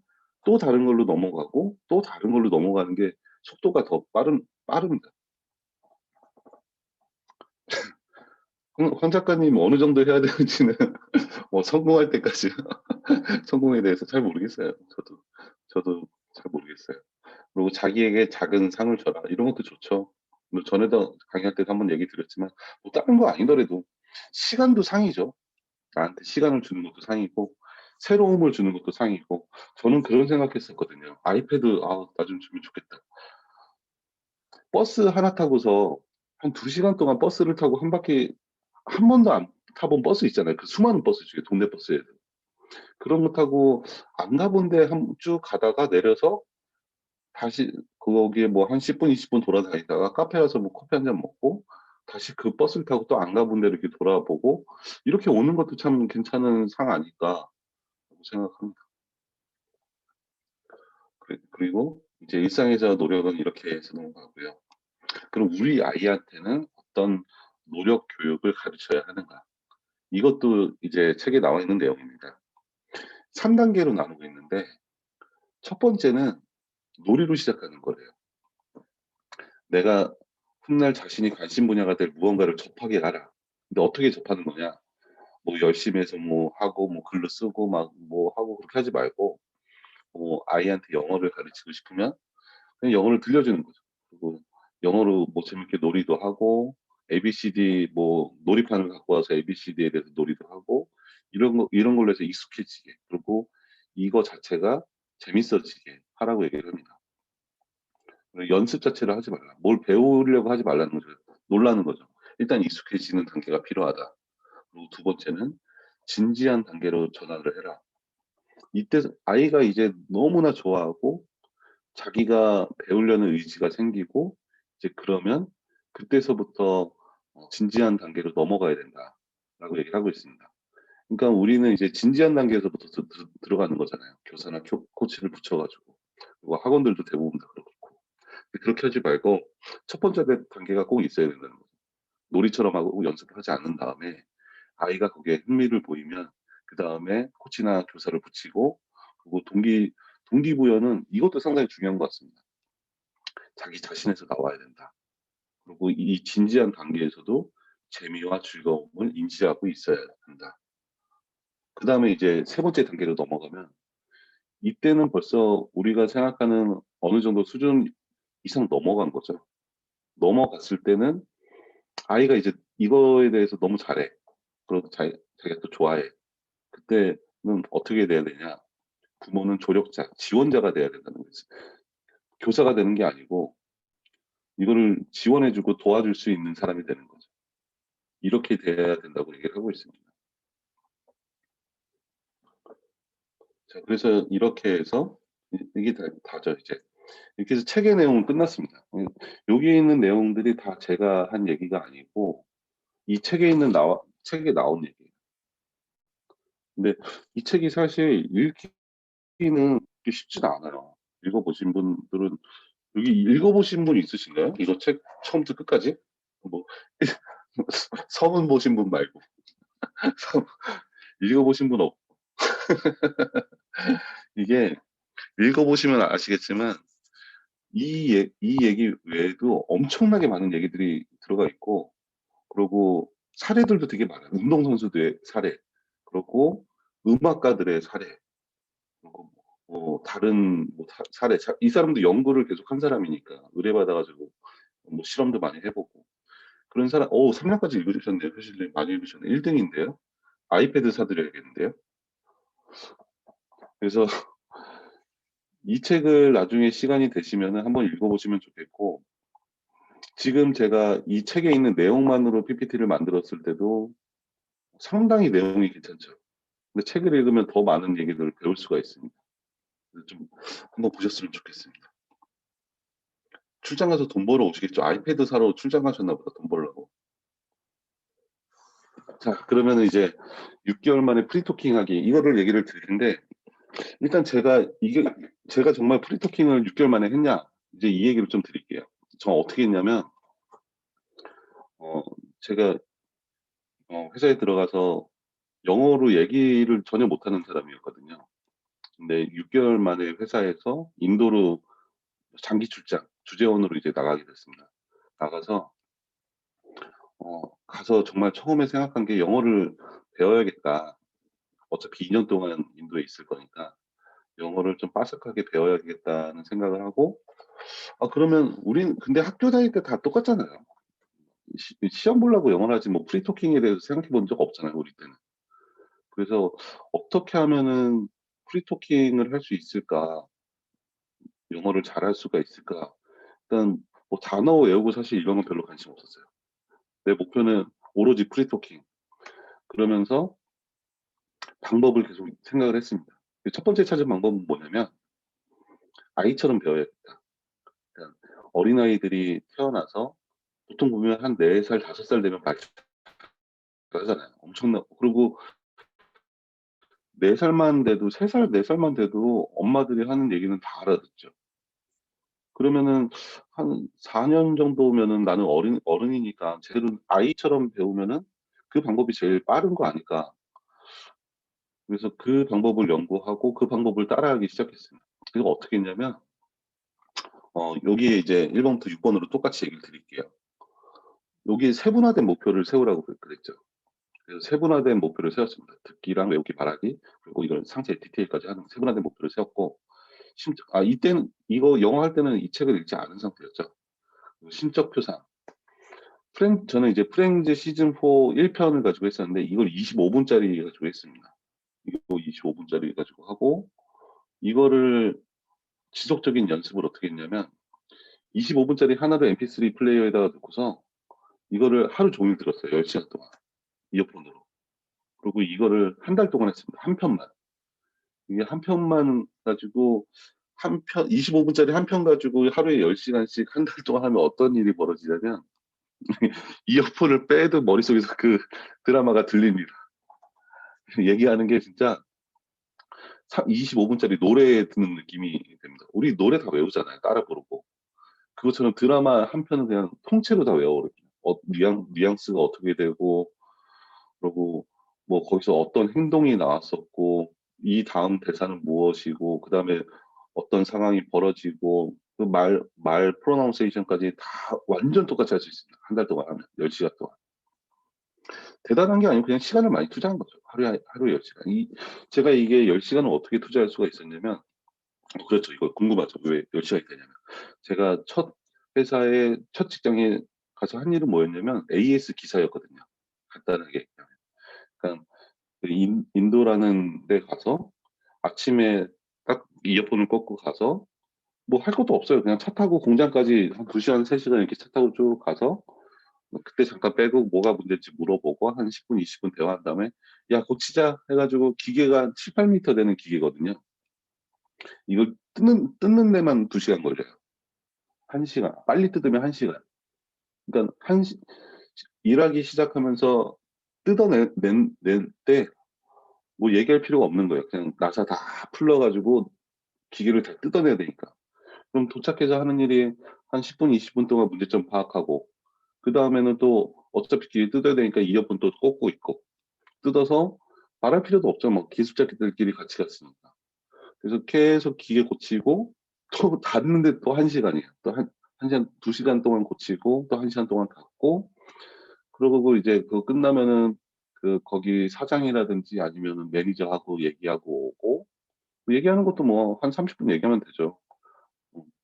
또 다른 걸로 넘어가고 또 다른 걸로 넘어가는 게 속도가 더 빠릅니다. 황 작가님 어느 정도 해야 되는지는 성공할 때까지 성공에 대해서 잘 모르겠어요. 저도 잘 모르겠어요. 그리고 자기에게 작은 상을 줘라 이런 것도 좋죠. 뭐 전에도 강의할 때도 한번 얘기 드렸지만 뭐 다른 거 아니더라도 시간도 상이죠. 나한테 시간을 주는 것도 상이고 새로움을 주는 것도 상이고 저는 그런 생각했었거든요. 아이패드 나 좀 주면 좋겠다. 버스 하나 타고서 한 2시간 동안 버스를 타고 한 바퀴 한 번도 안 타본 버스 있잖아요. 그 수많은 버스 중에 동네 버스에서. 그런 거 타고 안 가본 데 쭉 가다가 내려서 다시 거기에 뭐 한 10분, 20분 돌아다니다가 카페 가서 뭐 커피 한 잔 먹고 다시 그 버스를 타고 또 안 가본 데를 이렇게 돌아보고 이렇게 오는 것도 참 괜찮은 상 아닐까라고 생각합니다. 그리고 이제 일상에서 노력은 이렇게 해서 넘어가고요. 그럼 우리 아이한테는 어떤 노력 교육을 가르쳐야 하는가? 이것도 이제 책에 나와 있는 내용입니다. 3단계로 나누고 있는데 첫 번째는 놀이로 시작하는 거래요. 내가 훗날 자신이 관심 분야가 될 무언가를 접하게 하라. 근데 어떻게 접하는 거냐? 뭐 열심히 해서 뭐 하고 뭐 글로 쓰고 막 뭐 하고 그렇게 하지 말고 뭐 아이한테 영어를 가르치고 싶으면 그냥 영어를 들려주는 거죠. 그리고 영어로 뭐 재밌게 놀이도 하고 ABCD 뭐 놀이판을 갖고 와서 ABCD에 대해서 놀이도 하고 이런 걸로 해서 익숙해지게 그리고 이거 자체가 재밌어지게 하라고 얘기를 합니다. 그리고 연습 자체를 하지 말라. 뭘 배우려고 하지 말라는 거죠. 놀라는 거죠. 일단 익숙해지는 단계가 필요하다. 그리고 두 번째는 진지한 단계로 전환을 해라. 이때 아이가 이제 너무나 좋아하고 자기가 배우려는 의지가 생기고 이제 그러면 그때서부터 진지한 단계로 넘어가야 된다라고 얘기를 하고 있습니다. 그러니까 우리는 이제 진지한 단계에서부터 들어가는 거잖아요. 교사나 코치를 붙여 가지고. 그리고 학원들도 대부분 다 그렇고. 그렇게 하지 말고 첫 번째 단계가 꼭 있어야 된다는 거죠. 놀이처럼 하고 연습을 하지 않은 다음에 아이가 거기에 흥미를 보이면 그다음에 코치나 교사를 붙이고 그리고 동기부여는 이것도 상당히 중요한 것 같습니다. 자기 자신에서 나와야 된다. 그리고 이 진지한 단계에서도 재미와 즐거움을 인지하고 있어야 한다. 그다음에 이제 세 번째 단계로 넘어가면 이때는 벌써 우리가 생각하는 어느 정도 수준 이상 넘어간 거죠. 넘어갔을 때는 아이가 이제 이거에 대해서 너무 잘해. 그리고 자기가 또 좋아해. 그때는 어떻게 돼야 되냐? 부모는 조력자, 지원자가 돼야 된다는 거지. 교사가 되는 게 아니고 이거를 지원해 주고 도와줄 수 있는 사람이 되는 거죠. 이렇게 돼야 된다고 얘기를 하고 있습니다. 자, 그래서 이렇게 해서 이게 다죠, 이제. 이렇게 해서 책의 내용은 끝났습니다. 여기에 있는 내용들이 다 제가 한 얘기가 아니고 이 책에 나온 얘기예요. 근데 이 책이 사실 읽기는 그렇게 쉽지는 않아요. 읽어보신 분들은 여기 읽어보신 분 있으신가요? 이거 책 처음부터 끝까지? 뭐 서문 보신 분 말고 읽어보신 분 없고 이게 읽어보시면 아시겠지만 이 얘기 외에도 엄청나게 많은 얘기들이 들어가 있고 그리고 사례들도 되게 많아요. 운동선수들의 사례, 그리고 음악가들의 사례, 그리고 다른 뭐 사례, 이 사람도 연구를 계속 한 사람이니까 의뢰받아 가지고 뭐 실험도 많이 해 보고 그런 사람. 3년까지 읽으셨네요. 표실님 많이 읽으셨네. 1 등인데요. 아이패드 사 드려야겠는데요. 그래서 이 책을 나중에 시간이 되시면은 한번 읽어 보시면 좋겠고, 지금 제가 이 책에 있는 내용만으로 PPT를 만들었을 때도 상당히 내용이 괜찮죠. 근데 책을 읽으면 더 많은 얘기들을 배울 수가 있습니다. 그래서 좀 한번 보셨으면 좋겠습니다. 출장 가서 돈 벌어 오시겠죠. 아이패드 사러 출장 가셨나 보다, 돈 벌려고. 자, 그러면은 이제 6개월 만에 프리토킹 하기, 이거를 얘기를 드리는데, 일단 제가 정말 프리토킹을 6개월 만에 했냐, 이제 이 얘기를 좀 드릴게요. 저 어떻게 했냐면, 어 제가 회사에 들어가서 영어로 얘기를 전혀 못하는 사람이었거든요. 근데 6개월 만에 회사에서 인도로 장기 출장, 주재원으로 이제 나가게 됐습니다. 나가서 가서 정말 처음에 생각한 게 '영어를 배워야겠다. 어차피 2년 동안 인도에 있을 거니까 영어를 좀 빠삭하게 배워야겠다.'는 생각을 하고, 그러면 우린 근데 학교 다닐 때 다 똑같잖아요. 시험 보려고 영어를 하지 뭐 프리토킹에 대해서 생각해 본 적 없잖아요, 우리 때는. 그래서 '어떻게 하면은 프리토킹을 할 수 있을까? 영어를 잘할 수가 있을까?' 일단 뭐 단어 외우고 사실 이런 건 별로 관심 없었어요. 내 목표는 오로지 프리토킹. 그러면서 방법을 계속 생각을 했습니다. 첫 번째 찾은 방법은 뭐냐면, 아이처럼 배워야겠다. 그러니까 어린아이들이 태어나서 보통 보면 한 4 살, 5살 되면 말 하잖아요. 그리고 4 살만 돼도, 3 살, 4 살만 돼도 엄마들이 하는 얘기는 다 알아듣죠. 그러면은 한 4년 정도면은 나는 어른이니까 제대로 아이처럼 배우면은 그 방법이 제일 빠른 거 아닐까. 그래서 그 방법을 연구하고 그 방법을 따라하기 시작했습니다. 그래서 어떻게 했냐면, 여기에 이제 1 번부터 6 번으로 똑같이 얘기를 드릴게요. 여기에 세분화된 목표를 세우라고 그랬죠. 그래서 세분화된 목표를 세웠습니다. 듣기랑 외우기, 말하기, 그리고 이런 상세 디테일까지 하는 세분화된 목표를 세웠고, 이때는 이거 영어 할 때는 이 책을 읽지 않은 상태였죠. 그리고 심적 표상. 저는 이제 프렌즈 시즌 4 1 편을 가지고 했었는데 이걸 25 분짜리 가지고 했습니다. 이거 25 분짜리 가지고 하고, 이거를 지속적인 연습을 어떻게 했냐면, 25 분짜리 하나를 MP3 플레이어에다가 넣고서 이거를 하루 종일 들었어요. 10 시간 동안 이어폰으로. 그리고 이거를 한 달 동안 했습니다. 한 편만. 이게 한 편만 가지고, 한 편 25 분짜리 한 편 가지고 하루에 10 시간씩 한 달 동안 하면 어떤 일이 벌어지냐면, 이어폰을 빼도 머릿속에서 그 드라마가 들립니다. 얘기하는 게 진짜 25 분짜리 노래 듣는 느낌이 됩니다. 우리 노래 다 외우잖아요, 따라 부르고. 그것처럼 드라마 한 편은 그냥 통째로 다 외워버립니다. 뉘앙스가 어떻게 되고, 그리고 뭐 거기서 어떤 행동이 나왔었고, 이 다음 대사는 무엇이고, 그다음에 어떤 상황이 벌어지고, 그 말 프로나운세이션까지 다 완전 똑같이 할 수 있습니다. 한 달 동안 하면, 10 시간 동안. 대단한 게 아니고 그냥 시간을 많이 투자한 거죠. 하루에 10 시간. 제가 이게 10 시간을 어떻게 투자할 수가 있었냐면, 그렇죠. 이거 궁금하죠. 왜 10 시간이 되냐면. 제가 첫 회사에 첫 직장에 가서 한 일은 뭐였냐면 AS 기사였거든요. 간단하게 얘기하면. 그러니까 그 인도라는 데 가서 아침에 딱 이어폰을 꽂고 가서 뭐 할 것도 없어요. 그냥 차 타고 공장까지 한 2 시간, 3 시간 이렇게 차 타고 쭉 가서 그때 잠깐 빼고 뭐가 문제인지 물어보고 한 10 분, 20분 대화한 다음에 "야 고치자." 해 가지고, 기계가 7-8 미터 되는 기계거든요. 이걸 뜯는 데만 2 시간 걸려요. 1 시간. 빨리 뜯으면 1 시간. 그러니까 한 시 일하기 시작하면서 낼 때 뭐 얘기할 필요가 없는 거예요. 그냥 나사 다 풀러 가지고 기계를 다 뜯어내야 되니까. 그럼 도착해서 하는 일이 한 10 분, 20분 동안 문제점 파악하고, 그다음에는 또 어차피 기계 뜯어야 되니까 이어폰 또 꽂고 있고, 뜯어서 말할 필요도 없죠. 뭐 기술자들끼리 같이 갔으니까. 그래서 계속 기계 고치고 또 닫는데 또 1 시간이에요. 또 한 시간, 2 시간 동안 고치고 또 1 시간 동안 닫고, 그러고 이제 그거 끝나면은 거기 사장이라든지 아니면은 매니저하고 얘기하고 오고, 뭐 얘기하는 것도 뭐 한 30분 얘기하면 되죠.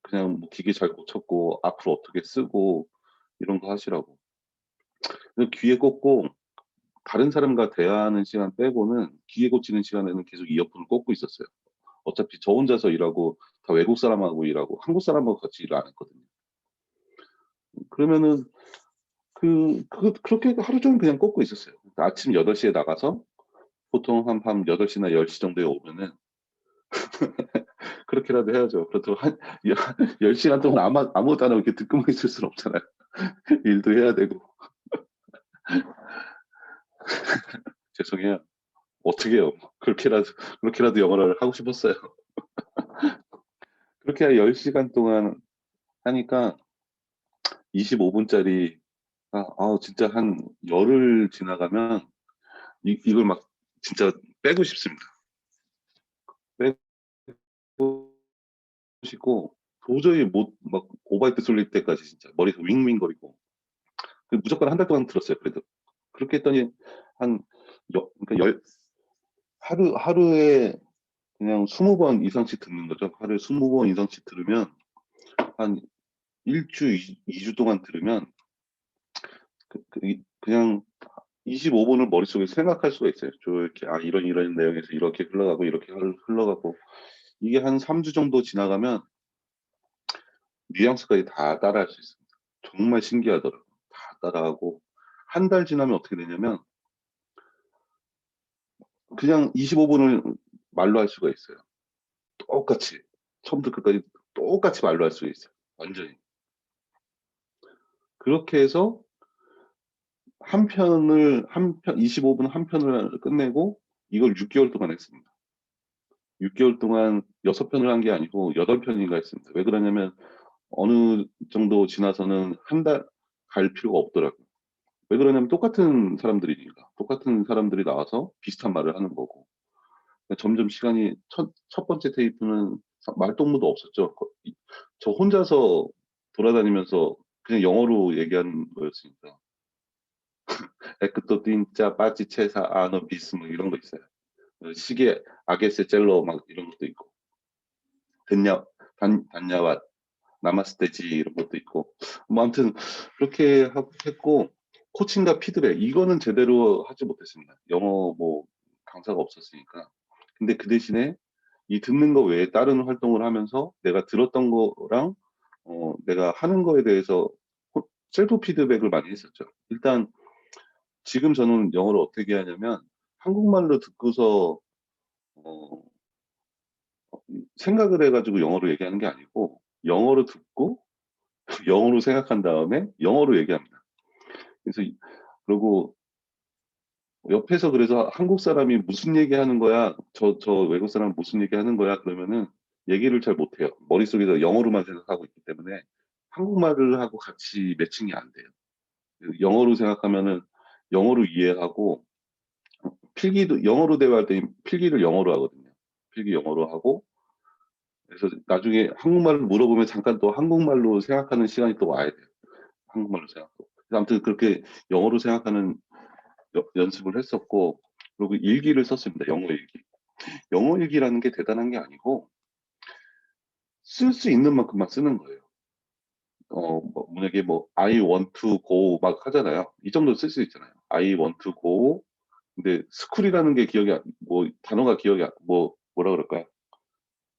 그냥 뭐 기계 잘 고쳤고 앞으로 어떻게 쓰고 이런 거 하시라고. 그래서 귀에 꽂고 다른 사람과 대화하는 시간 빼고는 귀에 꽂히는 시간에는 계속 이어폰을 꽂고 있었어요. 어차피 저 혼자서 일하고 다 외국 사람하고 일하고 한국 사람하고 같이 일을 안 했거든요. 그러면은 그렇게 하루 종일 그냥 꽂고 있었어요. 그러니까 아침 8시에 나가서 보통 한 밤 8시나 10시 정도에 오면은 그렇게라도 해야죠. 그렇다고 한 10시간 동안 아무것도 안 하고 이렇게 듣고만 있을 수는 없잖아요. 일도 해야 되고. 죄송해요. 어떻게 해요. 그렇게라도 영어를 하고 싶었어요. 그렇게 10시간 동안 하니까 25분짜리 진짜 한 열흘 지나가면 이걸 막 진짜 빼고 싶습니다. 빼고 싶고 도저히 못 막 오바이트 쏠릴 때까지 진짜 머리가 윙윙거리고 무조건 한 달 동안 들었어요. 그래도 그렇게 했더니 한 그러니까 하루에 그냥 20번 이상씩 듣는 거죠. 하루에 20번 이상씩 들으면 한 1주, 2주 동안 들으면 그냥 25분을 머릿속에 생각할 수가 있어요. 이렇게 이런 내용에서 이렇게 흘러가고 이렇게 흘러가고 이게 한 3주 정도 지나가면 뉘앙스까지 다 따라할 수 있습니다. 정말 신기하더라고요. 다 따라하고 한 달 지나면 어떻게 되냐면 그냥 25분을 말로 할 수가 있어요. 똑같이 처음부터 끝까지 똑같이 말로 할 수가 있어요. 완전히. 그렇게 해서 한 편을 25분 한 편을 끝내고 이걸 6개월 동안 했습니다. 6개월 동안 6편을 한 게 아니고 8편인가 했습니다. 왜 그러냐면 어느 정도 지나서는 한 달 갈 필요가 없더라고요. 왜 그러냐면 똑같은 사람들이니까. 똑같은 사람들이 나와서 비슷한 말을 하는 거고. 점점 시간이 첫 번째 테이프는 말동무도 없었죠. 저 혼자서 돌아다니면서 그냥 영어로 얘기하는 거였으니까. 에크토 틴짜 빠찌체사 아너 비스 뭐 이런 거 있어요. 시계 아게세 젤로 막 이런 것도 있고. 됐냐 단냐와 나마스테지 이런 것도 있고. 뭐 아무튼 그렇게 했고 코칭과 피드백 이거는 제대로 하지 못했습니다. 영어 뭐 강사가 없었으니까. 근데 그 대신에 이 듣는 거 외에 다른 활동을 하면서 내가 들었던 거랑 내가 하는 거에 대해서 셀프 피드백을 많이 했었죠. 일단 지금 저는 영어를 어떻게 하냐면 한국말로 듣고서 어 생각을 해 가지고 영어로 얘기하는 게 아니고 영어로 듣고 영어로 생각한 다음에 영어로 얘기합니다. 그래서 그러고 옆에서 그래서 "한국 사람이 무슨 얘기하는 거야. 저 외국 사람은 무슨 얘기하는 거야." 그러면은 얘기를 잘 못해요. 머릿속에서 영어로만 생각하고 있기 때문에 한국말을 하고 같이 매칭이 안 돼요. 영어로 생각하면은 영어로 이해하고 필기도 영어로 대화할 때 필기를 영어로 하거든요. 필기 영어로 하고 그래서 나중에 한국말을 물어보면 잠깐 또 한국말로 생각하는 시간이 또 와야 돼요. 한국말로 생각하고. 그래서 아무튼 그렇게 영어로 생각하는 연습을 했었고 그리고 일기를 썼습니다. 영어 일기. 영어 일기라는 게 대단한 게 아니고 쓸 수 있는 만큼만 쓰는 거예요. 뭐 만약에 뭐 I want to go 막 하잖아요. 이 정도 쓸 수 있잖아요. I want to go 근데 스쿨이라는 게 기억이 뭐 단어가 기억이 뭐라 그럴까요?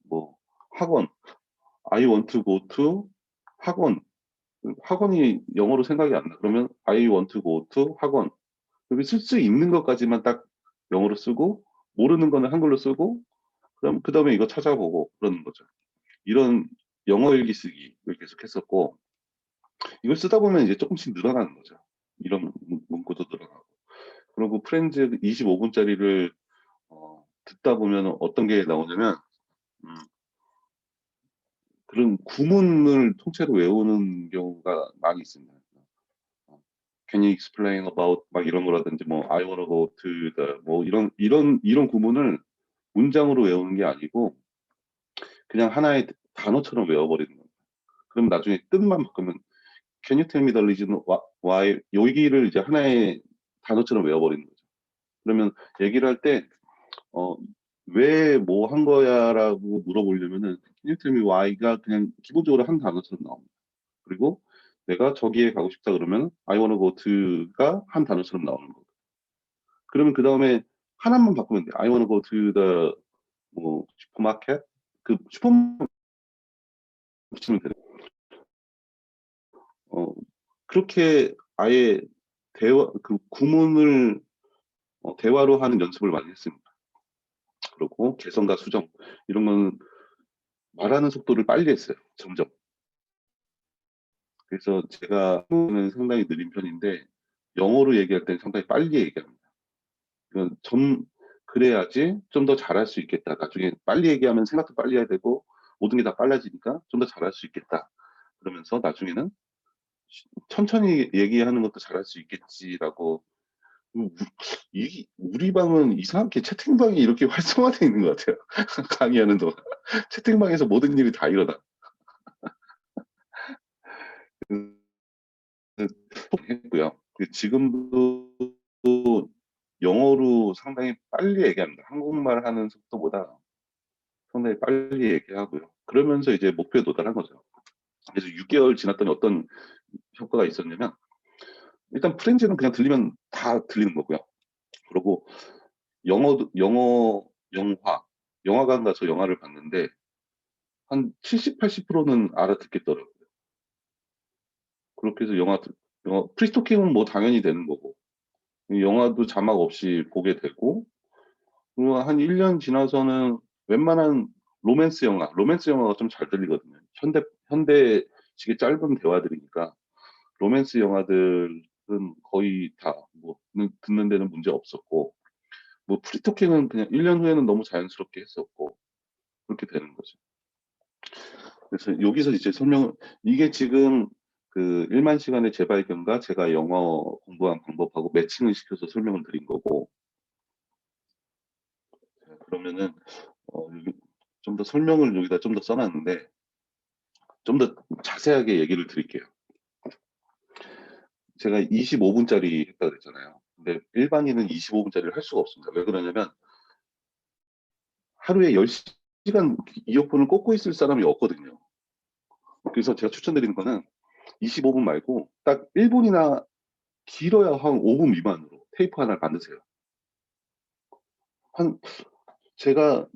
뭐 학원 I want to go to 학원 학원이 영어로 생각이 안 나. 그러면 I want to go to 학원. 여기 쓸 수 있는 것까지만 딱 영어로 쓰고 모르는 거는 한글로 쓰고 그럼 그다음에 이거 찾아보고 그러는 거죠. 이런 영어 일기 쓰기를 계속했었고 이걸 쓰다 보면 이제 쪼끔씩 늘어나는 거죠. 이런 문구도 늘어나고. 그리고 프렌즈 25분짜리를 듣다 보면은 어떤 게 나오냐면 음 그런 구문을 통째로 외우는 경우가 많이 있습니다. 어 Can you explain about 막 이런 거라든지 뭐 I wanna go to the 뭐 이런 구문을 문장으로 외우는 게 아니고 그냥 하나의 단어처럼 외워버리는 거예요. 그럼 나중에 뜻만 바꾸면 Can you tell me the reason why 여기를 이제 하나의 단어처럼 외워버리는 거죠. 그러면 얘기를 할 때 어 왜 뭐 한 거야라고 물어보려면은 Can you tell me why가 그냥 기본적으로 한 단어처럼 나옵니다. 그리고 내가 저기에 가고 싶다 그러면 I wanna go to가 한 단어처럼 나오는 거고. 그러면 그 다음에 하나만 바꾸면 돼. I wanna go to the 뭐 슈퍼마켓 그 슈퍼마켓 붙이면 돼. 그렇게 아예 대화 그 구문을 대화로 하는 연습을 많이 했습니다. 그리고 개성과 수정 이런 건 말하는 속도를 빨리 했어요. 점점. 그래서 제가 한국어는 상당히 느린 편인데 영어로 얘기할 때는 상당히 빨리 얘기합니다. 그래야지 좀 더 잘할 수 있겠다. 나중에 빨리 얘기하면 생각도 빨리 해야 되고 모든 게 다 빨라지니까 좀 더 잘할 수 있겠다. 그러면서 나중에는 천천히 얘기하는 것도 잘할 수 있겠지라고. 우리 방은 이상하게 채팅방이 이렇게 활성화되어 있는 것 같아요. 강의하는 동안. 채팅방에서 모든 일이 다 일어나. 했고요. 지금도 영어로 상당히 빨리 얘기합니다. 한국말 하는 속도보다 상당히 빨리 얘기하고요. 그러면서 이제 목표에 도달한 거죠. 그래서 6개월 지났더니 어떤 효과가 있었냐면 일단 프렌즈는 그냥 들리면 다 들리는 거고요. 그리고 영화관 가서 영화를 봤는데 한 70, 80%는 알아듣겠더라고요. 그렇게 해서 영화 프리토킹은 뭐 당연히 되는 거고 영화도 자막 없이 보게 되고 그리고 한 1년 지나서는 웬만한 로맨스 영화가 좀 잘 들리거든요. 현대식의 짧은 대화들이니까 로맨스 영화들은 거의 다 뭐 듣는 데는 문제 없었고 뭐 프리토킹은 그냥 1년 후에는 너무 자연스럽게 했었고 그렇게 되는 거죠. 그래서 여기서 이제 이게 지금 그 1만 시간의 재발견과 제가 영어 공부한 방법하고 매칭을 시켜서 설명을 드린 거고 그러면은 좀 더 설명을 여기다 좀 더 써놨는데 좀 더 자세하게 얘기를 드릴게요. 제가 25분짜리 했다 그랬잖아요. 근데 일반인은 25분짜리를 할 수가 없습니다. 왜 그러냐면 하루에 10시간 이어폰을 꽂고 있을 사람이 없거든요. 그래서 제가 추천드리는 거는 25분 말고 딱 1분이나 길어야 한 5분 미만으로 테이프 하나를 만드세요. 제가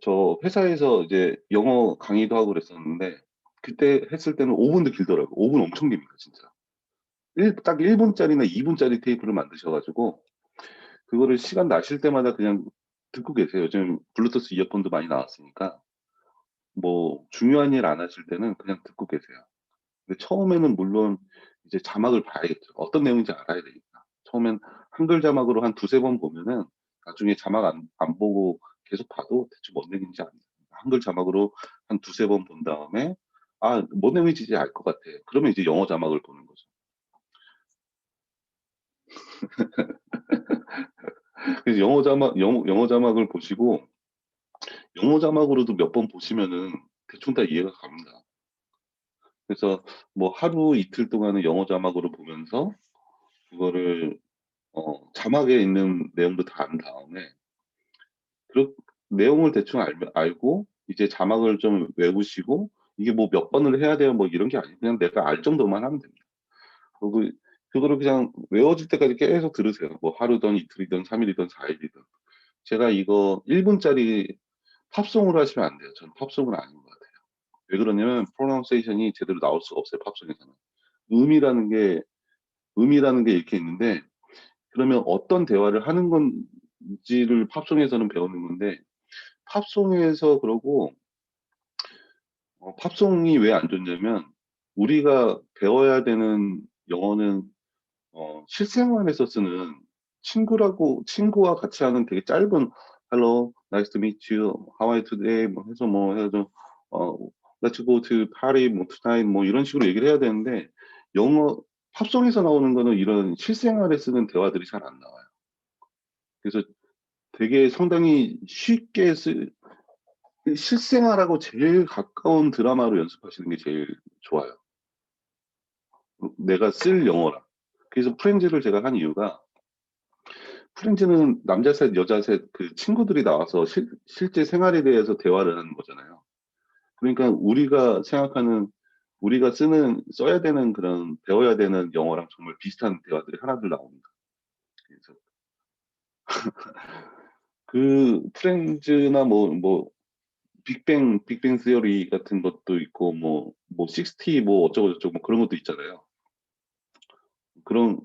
저 회사에서 이제 영어 강의도 하고 그랬었는데 그때 했을 때는 5분도 길더라고요. 5분 엄청 깁니다, 진짜. 딱 1분짜리나 2분짜리 테이프를 만드셔가지고 그거를 시간 나실 때마다 그냥 듣고 계세요. 요즘 블루투스 이어폰도 많이 나왔으니까 뭐 중요한 일 안 하실 때는 그냥 듣고 계세요. 근데 처음에는 물론 이제 자막을 봐야겠죠. 어떤 내용인지 알아야 되니까. 처음엔 한글 자막으로 한 두세 번 보면은 나중에 자막 안 보고 계속 봐도 대충 뭔 내용인지 압니다. 한글 자막으로 한 두세 번 본 다음에 뭔 내용인지 이제 알 것 같아. 그러면 이제 영어 자막을 보는 거죠. 그래서 영어 자막을 보시고 영어 자막으로도 몇 번 보시면은 대충 다 이해가 갑니다. 그래서 뭐 하루 이틀 동안은 영어 자막으로 보면서 그거를 자막에 있는 내용도 다 안 다음에 그 내용을 대충 알고 이제 자막을 좀 외우시고 이게 뭐 몇 번을 해야 돼요 뭐 이런 게 아니고 그냥 내가 알 정도만 하면 됩니다. 그리고 그거를 그냥 외워질 때까지 계속 들으세요. 뭐 하루든 이틀이든 3일이든 4일이든. 제가 이거 1분짜리 팝송으로 하시면 안 돼요. 전 팝송은 아닌 것 같아요. 왜 그러냐면 프로나운세이션이 제대로 나올 수가 없어요. 팝송에서는. 음이라는 게 음이라는 게 이렇게 있는데 그러면 어떤 대화를 하는 건지를 팝송에서는 배우는 건데 팝송에서 그러고 팝송이 왜 안 좋냐면 우리가 배워야 되는 영어는 실생활에서 쓰는 친구와 같이 하는 되게 짧은 Hello, nice to meet you, how are you today 뭐 해서 어, Let's go to party 뭐 tonight 뭐 이런 식으로 얘기를 해야 되는데 영어 팝송에서 나오는 거는 이런 실생활에 쓰는 대화들이 잘 안 나와요. 그래서 되게 상당히 쉽게 실생활하고 제일 가까운 드라마로 연습하시는 게 제일 좋아요. 내가 쓸 영어라. 그래서 프렌즈를 제가 한 이유가 프렌즈는 남자 셋, 여자 셋, 그 친구들이 나와서 실제 생활에 대해서 대화를 하는 거잖아요. 그러니까 우리가 써야 되는 그런, 배워야 되는 영어랑 정말 비슷한 대화들이 하나둘 나옵니다. 그래서 그 프렌즈나 빅뱅 시어리 같은 것도 있고, 60, 어쩌고 저쩌고, 그런 것도 있잖아요. 그런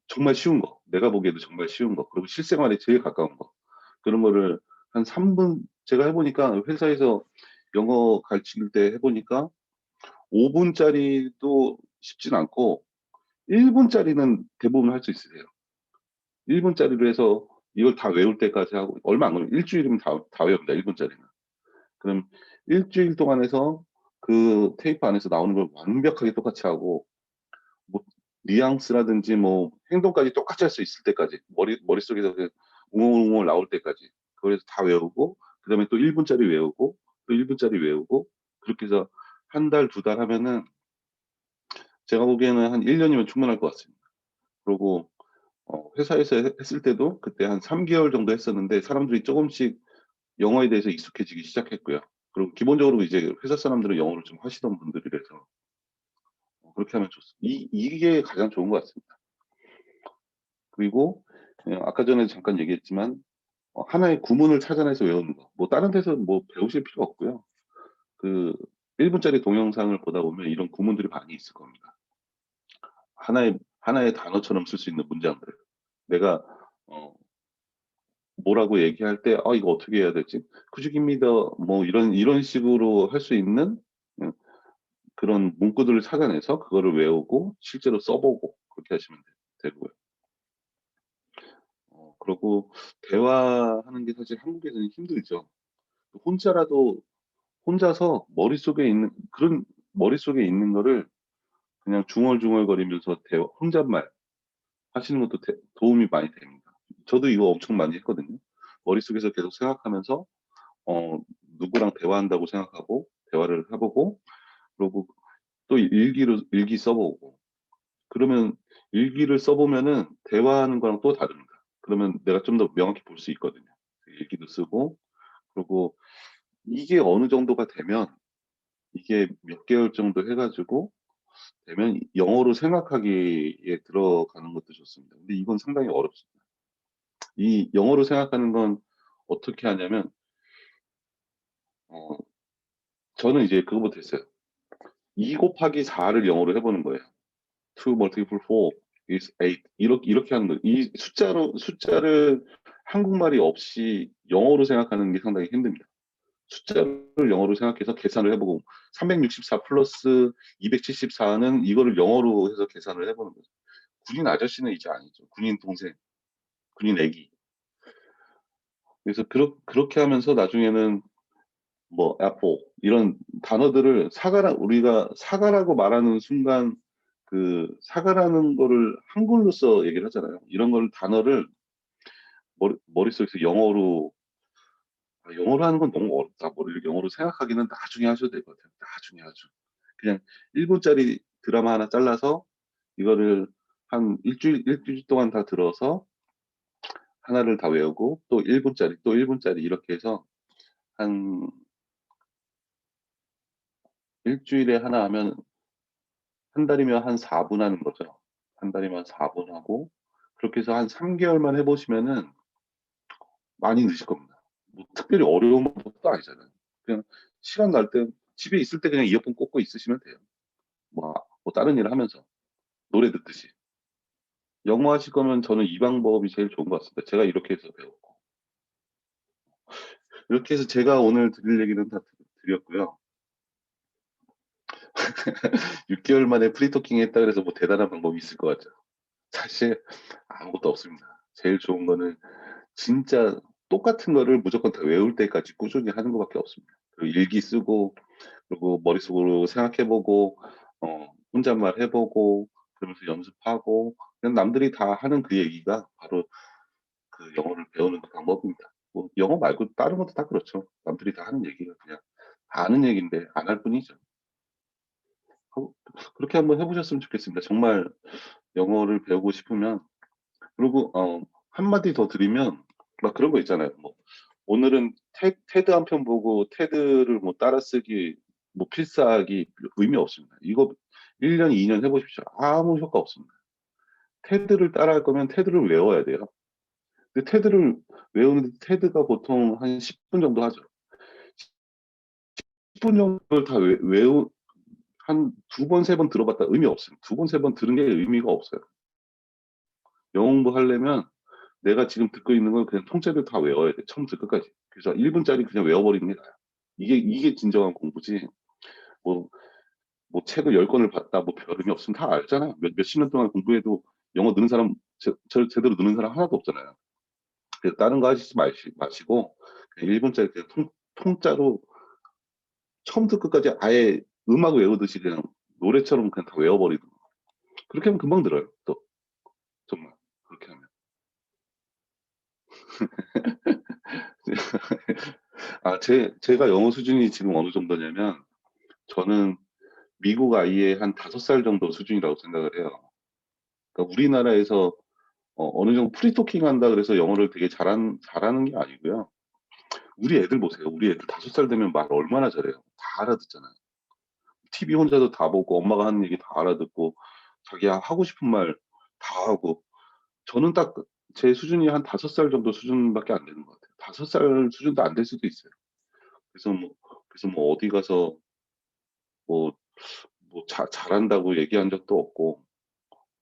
정말 쉬운 거, 내가 보기에도 정말 쉬운 거, 그리고 실생활에 제일 가까운 거, 그런 거를 한 3분, 제가 해보니까 회사에서 영어 가르칠 때 해보니까 5분짜리도 쉽진 않고 1분짜리는 대부분 할 수 있으세요. 1분짜리로 해서 이걸 다 외울 때까지 하고, 얼마 안 걸려요. 일주일이면 다 외웁니다. 1분짜리는. 그럼 일주일 동안 해서 그 테이프 안에서 나오는 걸 완벽하게 똑같이 하고, 뭐 뉘앙스라든지 행동까지 똑같이 할 수 있을 때까지, 머릿속에서 그 웅얼웅얼 나올 때까지, 그래서 다 외우고, 그다음에 또 1분짜리 외우고, 또 1분짜리 외우고, 그렇게 해서 한 달, 두 달 하면은 제가 보기에는 한 1년이면 충분할 것 같습니다. 그리고 회사에서 했을 때도 그때 한 3개월 정도 했었는데, 사람들이 조금씩 영어에 대해서 익숙해지기 시작했고요. 그리고 기본적으로 이제 회사 사람들은 영어를 좀 하시던 분들이라서 그렇게 하면 좋습니다. 이게 가장 좋은 것 같습니다. 그리고 아까 전에 잠깐 얘기했지만 하나의 구문을 찾아내서 외우는 거. 다른 데서 배우실 필요 없고요. 그 1분짜리 동영상을 보다 보면 이런 구문들이 많이 있을 겁니다. 하나의 단어처럼 쓸 수 있는 문장들. 내가 뭐라고 얘기할 때, 이거 어떻게 해야 되지? 구직입니다. 이런 식으로 할 수 있는 음, 그런 문구들을 찾아내서 그거를 외우고 실제로 써보고 그렇게 하시면 되고요. 그리고 대화하는 게 사실 한국에서는 힘들죠. 혼자서 머릿속에 있는 거를 그냥 중얼중얼거리면서 혼잣말 하시는 것도 도움이 많이 됩니다. 저도 이거 엄청 많이 했거든요. 머릿속에서 계속 생각하면서 어, 누구랑 대화한다고 생각하고 대화를 해보고, 그리고 또 일기 써보고, 그러면 일기를 써보면은 대화하는 거랑 또 다릅니다. 그러면 내가 좀 더 명확히 볼 수 있거든요. 일기도 쓰고, 그리고 이게 어느 정도가 되면, 이게 몇 개월 정도 해가지고 되면 영어로 생각하기에 들어가는 것도 좋습니다. 근데 이건 상당히 어렵습니다. 이 영어로 생각하는 건 어떻게 하냐면, 어, 저는 이제 그거부터 했어요. 2 곱하기 4를 영어로 해보는 거예요. 2 multiple 4 is 8. 이렇게 하는 거예요. 이 숫자를 한국말이 없이 영어로 생각하는 게 상당히 힘듭니다. 숫자를 영어로 생각해서 계산을 해보고, 364 플러스 274는 이거를 영어로 해서 계산을 해보는 거죠. 군인 아저씨는 이제 아니죠. 군인 동생, 군인 애기. 그래서 그렇게 하면서 나중에는 애플 이런 단어들을 우리가 사과라고 말하는 순간 그 사과라는 거를 한글로써 얘기를 하잖아요. 이런 걸 단어를 머릿속에서 영어로 하는 건 너무 어렵다. 머리를 영어로 생각하기는 나중에 하셔도 될 것 같아요. 나중에 하죠. 그냥 1분짜리 드라마 하나 잘라서 이거를 한 일주일 동안 다 들어서 하나를 다 외우고, 또 1분짜리, 또 1분짜리 이렇게 해서 한 일주일에 하나 하면 한 달이면 한 4분 하는 거죠. 한 달이면 4분 하고, 그렇게 해서 한 3개월만 해보시면은 많이 느실 겁니다. 특별히 어려운 것도 아니잖아요. 그냥 시간 날 때, 집에 있을 때 그냥 이어폰 꽂고 있으시면 돼요. 다른 일 하면서. 노래 듣듯이. 영어 하실 거면 저는 이 방법이 제일 좋은 것 같습니다. 제가 이렇게 해서 배웠고. 이렇게 해서 제가 오늘 드릴 얘기는 다 드렸고요. 6개월 만에 프리토킹 했다 그래서 대단한 방법이 있을 것 같죠. 사실 아무것도 없습니다. 제일 좋은 거는 진짜 똑같은 거를 무조건 다 외울 때까지 꾸준히 하는 것밖에 없습니다. 그리고 일기 쓰고, 그리고 머릿속으로 생각해보고, 혼잣말 해보고, 그러면서 연습하고, 그냥 남들이 다 하는 그 얘기가 바로 그 영어를 배우는 그 방법입니다. 영어 말고 다른 것도 다 그렇죠. 남들이 다 하는 얘기가 그냥 다 아는 얘기인데 안 할 뿐이죠. 그렇게 한번 해보셨으면 좋겠습니다. 정말 영어를 배우고 싶으면. 그리고 한마디 더 드리면 막 그런 거 있잖아요. 뭐 오늘은 테드 한 편 보고 테드를 뭐 따라쓰기 뭐 필사하기 의미 없습니다. 이거 1년, 2년 해 보십시오. 아무 효과 없습니다. 테드를 따라할 거면 테드를 외워야 돼요. 근데 테드를 외우는데 테드가 보통 한 10분 정도 하죠. 10분 정도를 다 외우 한 두 번, 세 번 들어봤다 의미 없어요. 두 번, 세 번 들은 게 의미가 없어요. 영어 공부하려면 내가 지금 듣고 있는 건 그냥 통째로 다 외워야 돼. 처음부터 끝까지. 그래서 1분짜리 그냥 외워버리는 게 나아요. 이게 진정한 공부지. 뭐, 뭐 책을 10권을 봤다, 뭐 별 의미 없으면 다 알잖아요. 몇십 년 동안 공부해도 영어 느는 사람, 제대로 느는 사람 하나도 없잖아요. 그래서 다른 거 하시지 마시고, 그냥 1분짜리 그냥 통짜로 처음부터 끝까지 아예 음악 외우듯이 그냥 노래처럼 그냥 다 외워버리는 거. 그렇게 하면 금방 늘어요. 또, 정말. 그렇게 하면. 아, 제가 영어 수준이 지금 어느 정도냐면, 저는 미국 아이의 한 5살 정도 수준이라고 생각을 해요. 그러니까 우리나라에서 어느 정도 프리토킹 한다 그래서 영어를 되게 잘하는 게 아니고요. 우리 애들 보세요. 우리 애들 5살 되면 말 얼마나 잘해요. 다 알아듣잖아요. TV 혼자도 다 보고 엄마가 하는 얘기 다 알아듣고 자기 하고 싶은 말 다 하고 저는 딱 제 수준이 한 5살 정도 수준밖에 안 되는 것 같아요. 5살 수준도 안 될 수도 있어요. 그래서 뭐 어디 가서 뭐, 뭐 잘한다고 얘기한 적도 없고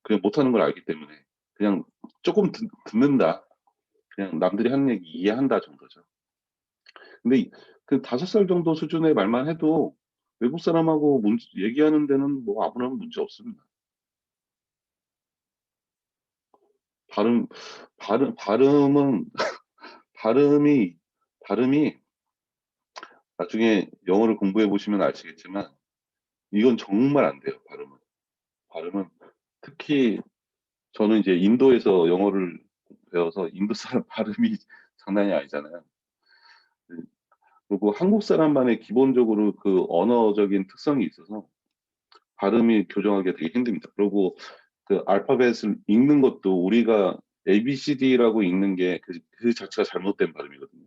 그냥 못하는 걸 알기 때문에 그냥 조금 듣는다. 그냥 남들이 하는 얘기 이해한다 정도죠. 근데 그 5살 정도 수준의 말만 해도 외국 사람하고 얘기하는 데는 뭐 아무런 문제 없습니다. 발음, 발음은, 발음이, 발음이 나중에 영어를 공부해 보시면 아시겠지만 이건 정말 안 돼요, 발음은. 발음은 특히 저는 이제 인도에서 영어를 배워서 인도 사람 발음이 장난이 아니잖아요. 그리고 한국 사람만의 기본적으로 그 언어적인 특성이 있어서 발음이 교정하기가 되게 힘듭니다. 그리고 그 알파벳을 읽는 것도 우리가 ABCD라고 읽는 게 그 자체가 잘못된 발음이거든요.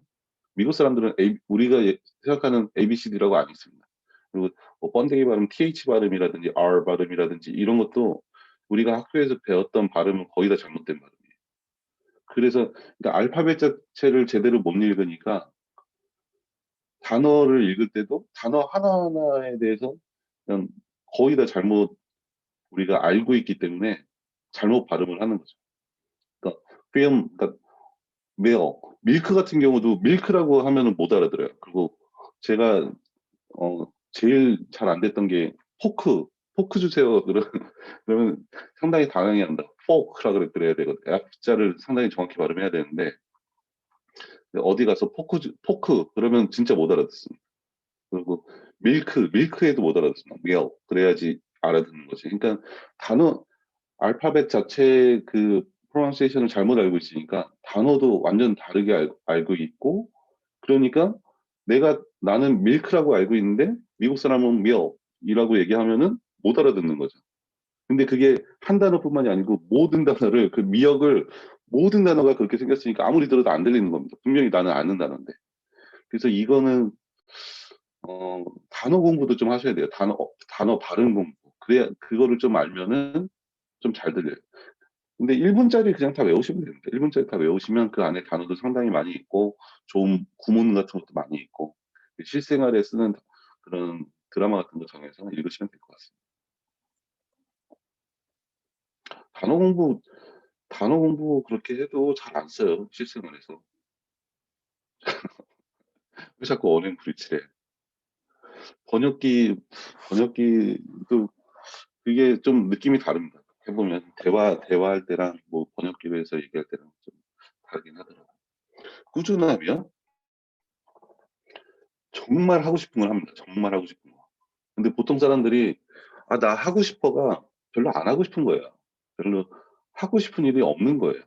미국 사람들은 우리가 생각하는 ABCD라고 안 읽습니다. 그리고 뭐 번데기 발음, TH 발음이라든지 R 발음이라든지 이런 것도 우리가 학교에서 배웠던 발음은 거의 다 잘못된 발음이에요. 그래서 그러니까 알파벳 자체를 제대로 못 읽으니까 단어를 읽을 때도 단어 하나하나에 대해서 그냥 거의 다 잘못 우리가 알고 있기 때문에 잘못 발음을 하는 거죠. 그러니까 그러니까 밀크 같은 경우도 밀크라고 하면은 못 알아들어요. 그리고 제가 제일 잘 안 됐던 게 포크 주세요. 그러면 상당히 당황해한다. 포크라 그래야 되거든요. F자를 상당히 정확히 발음해야 되는데 어디 가서 포크 그러면 진짜 못 알아듣습니다. 그리고 밀크에도 못 알아듣습니다. 그래야지 알아듣는 거지. 그러니까 단어 알파벳 자체 그 프로나운세이션을 잘못 알고 있으니까 단어도 완전 다르게 알고 있고 그러니까 나는 밀크라고 알고 있는데 미국 사람은 밀이라고 얘기하면은 못 알아듣는 거죠. 근데 그게 한 단어뿐만이 아니고 모든 단어를 그 미역을 모든 단어가 그렇게 생겼으니까 아무리 들어도 안 들리는 겁니다. 분명히 나는 아는 단어인데. 그래서 이거는 단어 공부도 좀 하셔야 돼요. 단어 발음 공부. 그래야 그거를 좀 알면은 좀 잘 들려요. 근데 1분짜리 그냥 다 외우시면 됩니다. 1분짜리 다 외우시면 그 안에 단어도 상당히 많이 있고 좋은 구문 같은 것도 많이 있고 실생활에 쓰는 그런 드라마 같은 거 정해서 읽으시면 될 것 같습니다. 단어 공부 단어 공부 그렇게 해도 잘 안 써요. 실생활에서. 왜 자꾸 언행 불일치래. 번역기도 그게 좀 느낌이 다릅니다. 해보면 대화할 때랑 뭐 번역기로 해서 얘기할 때랑 좀 다르긴 하더라고요. 꾸준하면 정말 하고 싶은 걸 합니다. 정말 하고 싶은 거. 근데 보통 사람들이 나 하고 싶어가 별로 안 하고 싶은 거예요. 별로 하고 싶은 일이 없는 거예요.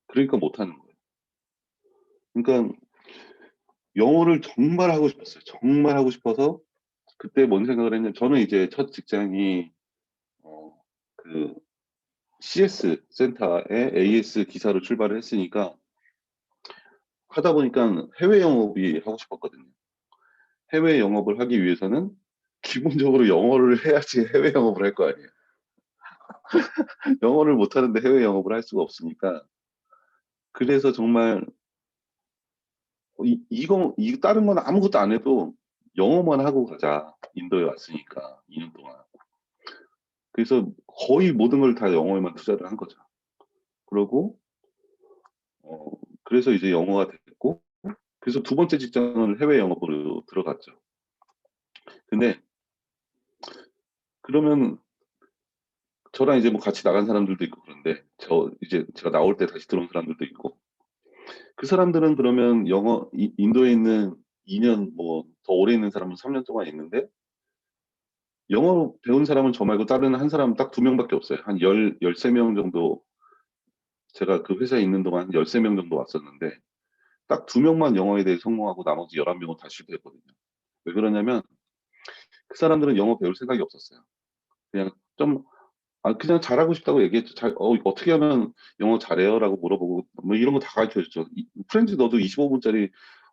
그러니까 못 하는 거예요. 그러니까 영어를 정말 하고 싶었어요. 정말 하고 싶어서 그때 뭔 생각을 했냐면 저는 이제 첫 직장이 어, 그 CS 센터에 AS 기사로 출발을 했으니까 하다 보니까 해외 영업이 하고 싶었거든요. 해외 영업을 하기 위해서는 기본적으로 영어를 해야지 해외 영업을 할 거 아니에요. 영어를 못하는데 해외 영업을 할 수가 없으니까. 그래서 정말 다른 건 아무것도 안 해도 영어만 하고 가자. 인도에 왔으니까 2년 동안. 그래서 거의 모든 걸 다 영어에만 투자를 한 거죠. 그러고 어 그래서 이제 영어가 됐고, 그래서 두 번째 직장을 해외 영업으로 들어갔죠. 근데 그러면 저랑 이제 뭐 같이 나간 사람들도 있고 그런데 이제 제가 나올 때 다시 들어온 사람들도 있고, 그 사람들은 그러면 인도에 있는 2년 뭐 더 오래 있는 사람은 3년 동안 있는데, 영어 배운 사람은 저 말고 다른 한 사람 딱 2명밖에 없어요. 한 13명 정도, 제가 그 회사에 있는 동안 한 13명 정도 왔었는데 딱 2명만 영어에 대해 성공하고 나머지 11명은 다 실패했거든요. 왜 그러냐면 그 사람들은 영어 배울 생각이 없었어요. 그냥 좀 그냥 잘하고 싶다고 얘기했죠. "어떻게 하면 영어 잘해요?"라고 물어보고 뭐 이런 거 다 가르쳐 줬죠. "프렌즈 너도 25 분짜리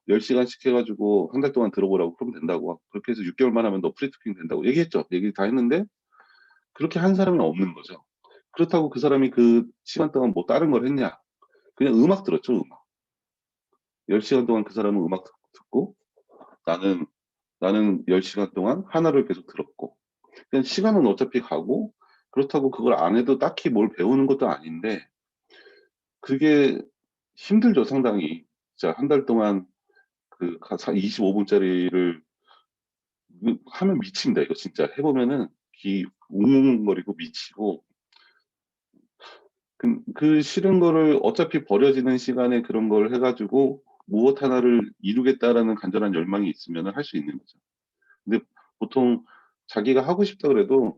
10 시간씩 해 가지고 한 달 동안 들어보라고. 그러면 된다고. 그렇게 해서 6 개월만 하면 너 프리스피킹 된다고." 얘기했죠. 얘기 다 했는데 그렇게 한 사람이 없는 거죠. 그렇다고 그 사람이 그 시간 동안 뭐 다른 걸 했냐? 그냥 음악 들었죠, 음악. 10 시간 동안 그 사람은 음악 듣고, 나는 10 시간 동안 하나를 계속 들었고. 그냥 시간은 어차피 가고, 그렇다고 그걸 안 해도 딱히 뭘 배우는 것도 아닌데, 그게 힘들죠, 상당히. 진짜 한 달 동안 그 가 사 25 분짜리를 하면 미칩니다. 이거 진짜 해 보면은 귀 웅웅거리고 미치고, 그 싫은 거를 어차피 버려지는 시간에 그런 걸 해 가지고 '무엇 하나를 이루겠다.'라는 간절한 열망이 있으면은 할 수 있는 거죠. 근데 보통 자기가 하고 싶다 그래도,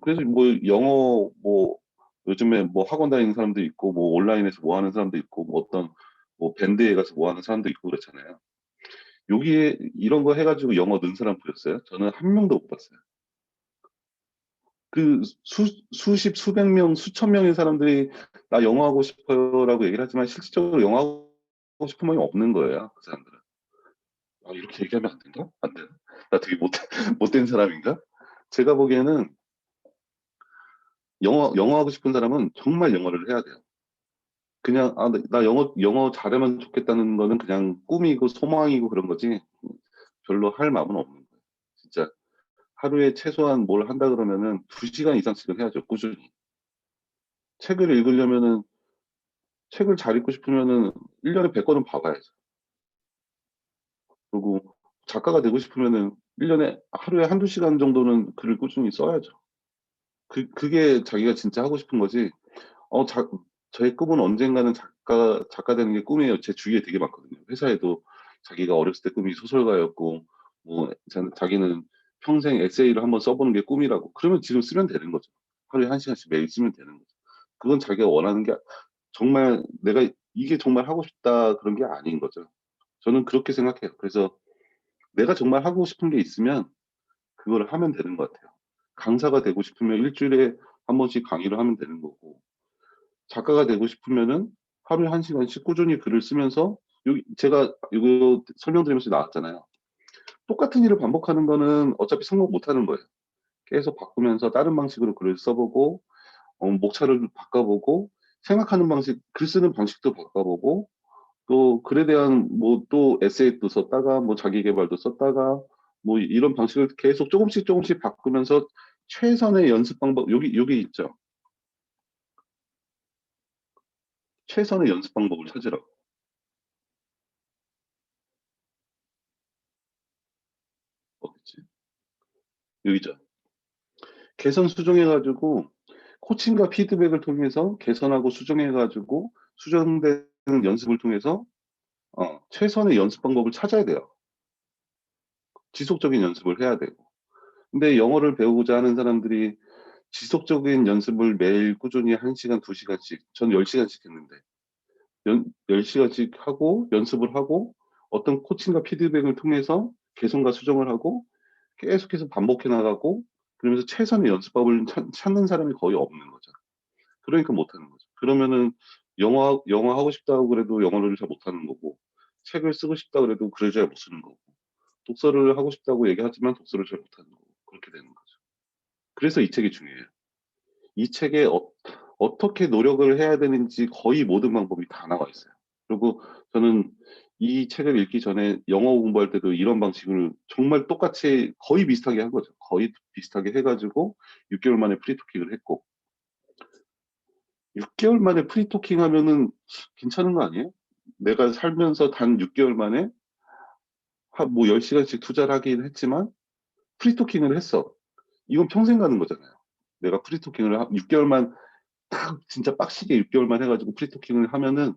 그래서 뭐 영어 뭐 요즘에 뭐 학원 다니는 사람도 있고 뭐 온라인에서 뭐 하는 사람도 있고 뭐 어떤 뭐 밴드에 가서 뭐 하는 사람도 있고 그렇잖아요. 여기에 이런 거 해 가지고 영어 는 사람 보셨어요? 저는 한 명도 못 봤어요. 그 수십 수백 명 수천 명의 사람들이 "나 영어 하고 싶어요."라고 얘기를 하지만 실질적으로 영어 하고 싶은 마음이 없는 거예요, 그 사람들은. 이렇게 얘기하면 안 된가? 안 되나? 나 되게 못된 못된 사람인가? 제가 보기에는 영어 하고 싶은 사람은 정말 영어를 해야 돼요. 그냥 나 영어 잘하면 좋겠다는 거는 그냥 꿈이고 소망이고 그런 거지, 별로 할 마음은 없는 거예요. 진짜 하루에 최소한 뭘 한다 그러면은 2 시간 이상씩은 해야죠, 꾸준히. 책을 읽으려면은 책을 잘 읽고 싶으면은 1 년에 100 권은 봐 봐야죠. 그리고 작가가 되고 싶으면은 1 년에 하루에 1-2 시간 정도는 글을 꾸준히 써야죠. 그게 자기가 진짜 하고 싶은 거지. 어 자 저의 꿈은 언젠가는 작가 되는 게 꿈이에요. 제 주위에 되게 많거든요. 회사에도 자기가 어렸을 때 꿈이 소설가였고, 뭐 자기는 평생 에세이를 한번 써 보는 게 꿈이라고. 그러면 지금 쓰면 되는 거죠. 하루에 1 시간씩 매일 쓰면 되는 거죠. 그건 자기가 원하는 게, 정말 내가 이게 정말 하고 싶다 그런 게 아닌 거죠. 저는 그렇게 생각해요. 그래서 내가 정말 하고 싶은 게 있으면 그거를 하면 되는 것 같아요. 강사가 되고 싶으면 1 주일에 한 번씩 강의를 하면 되는 거고, 작가가 되고 싶으면은 하루에 1 시간씩 꾸준히 글을 쓰면서, 여기 제가 이거 설명드리면서 나왔잖아요. 똑같은 일을 반복하는 거는 어차피 성공 못 하는 거예요. 계속 바꾸면서 다른 방식으로 글을 써 보고, 목차를 바꿔 보고, 생각하는 방식, 글 쓰는 방식도 바꿔 보고, 또 글에 대한 뭐 또 에세이도 썼다가 뭐 자기 계발도 썼다가 뭐 이런 방식을 계속 쪼금씩 쪼금씩 바꾸면서 최선의 연습 방법, 여기 있죠. 최선의 연습 방법을 찾으라고. 어딨지? 여기죠. 개선 수정해 가지고 코칭과 피드백을 통해서 개선하고 수정해 가지고 수정되는 연습을 통해서 최선의 연습 방법을 찾아야 돼요. 지속적인 연습을 해야 되고. 근데 영어를 배우고자 하는 사람들이 지속적인 연습을 매일 꾸준히 1 시간, 2 시간씩, 전 10 시간씩 했는데 10 시간씩 하고 연습을 하고 어떤 코칭과 피드백을 통해서 개선과 수정을 하고 계속해서 반복해 나가고, 그러면서 최선의 연습법을 찾는 사람이 거의 없는 거죠. 그러니까 못하는 거죠. 그러면은 영어 하고 싶다고 그래도 영어를 잘 못하는 거고, 책을 쓰고 싶다 그래도 글을 잘 못 쓰는 거고, 독서를 하고 싶다고 얘기하지만 독서를 잘 못하는 거고, 그렇게 되는 거죠. 그래서 이 책이 중요해요. 이 책에 어떻게 노력을 해야 되는지 거의 모든 방법이 다 나와 있어요. 그리고 저는 이 책을 읽기 전에 영어 공부할 때도 이런 방식을 정말 똑같이 거의 비슷하게 한 거죠. 거의 비슷하게 해가지고 6개월 만에 프리토킹을 했고, 6개월 만에 프리토킹 하면은 괜찮은 거 아니에요? 내가 살면서 단 6개월 만에 한 뭐 10시간씩 투자를 하긴 했지만 프리토킹을 했어. 이건 평생 가는 거잖아요. 내가 프리토킹을 6개월만 딱 진짜 빡시게 6개월만 해가지고 프리토킹을 하면은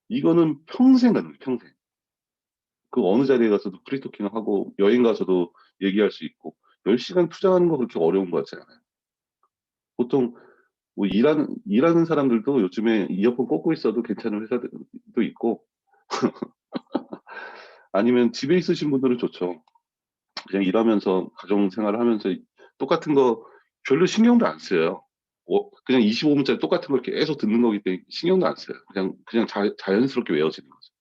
이거는 평생 가는 거예요. 평생. 그 어느 자리에 가서도 프리토킹을 하고 여행 가서도 얘기할 수 있고 10시간 투자하는 거 그렇게 어려운 거 같지 않아요. 보통 뭐 일하는 사람들도 요즘에 이어폰 꽂고 있어도 괜찮은 회사들도 있고 아니면 집에 있으신 분들은 좋죠. 그냥 일하면서 가정 생활을 하면서 똑같은 거 별로 신경도 안 써요. 그냥 25분짜리 똑같은 걸 계속 듣는 거기 때문에 신경도 안 써요. 그냥 자연스럽게 외워지는 거죠.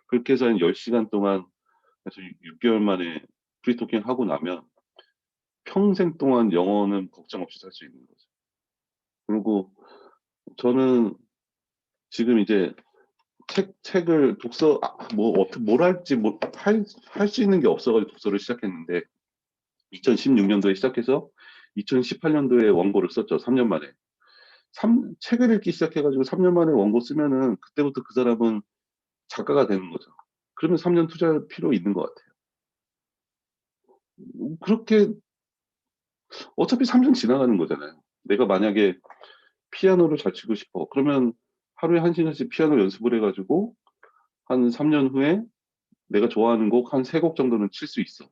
그렇게 해서 한 10시간 동안 그래서 6개월 만에 프리토킹 하고 나면 평생 동안 영어는 걱정 없이 살 수 있는 거죠. 그리고 저는 지금 이제 책을 뭘 할지 할 수 있는 게 없어가지고 독서를 시작했는데 2016년도에 시작해서 2018년도에 원고를 썼죠. 3년 만에. 책을 읽기 시작해가지고 3년 만에 원고 쓰면은 그때부터 그 사람은 작가가 되는 거죠. 그러면 3년 투자할 필요 있는 것 같아요. 그렇게 어차피 3년 지나가는 거잖아요. 내가 만약에 피아노를 잘 치고 싶어. 그러면 하루에 1시간씩 피아노 연습을 해가지고 한 3년 후에 내가 좋아하는 곡 한 3곡 정도는 칠 수 있어.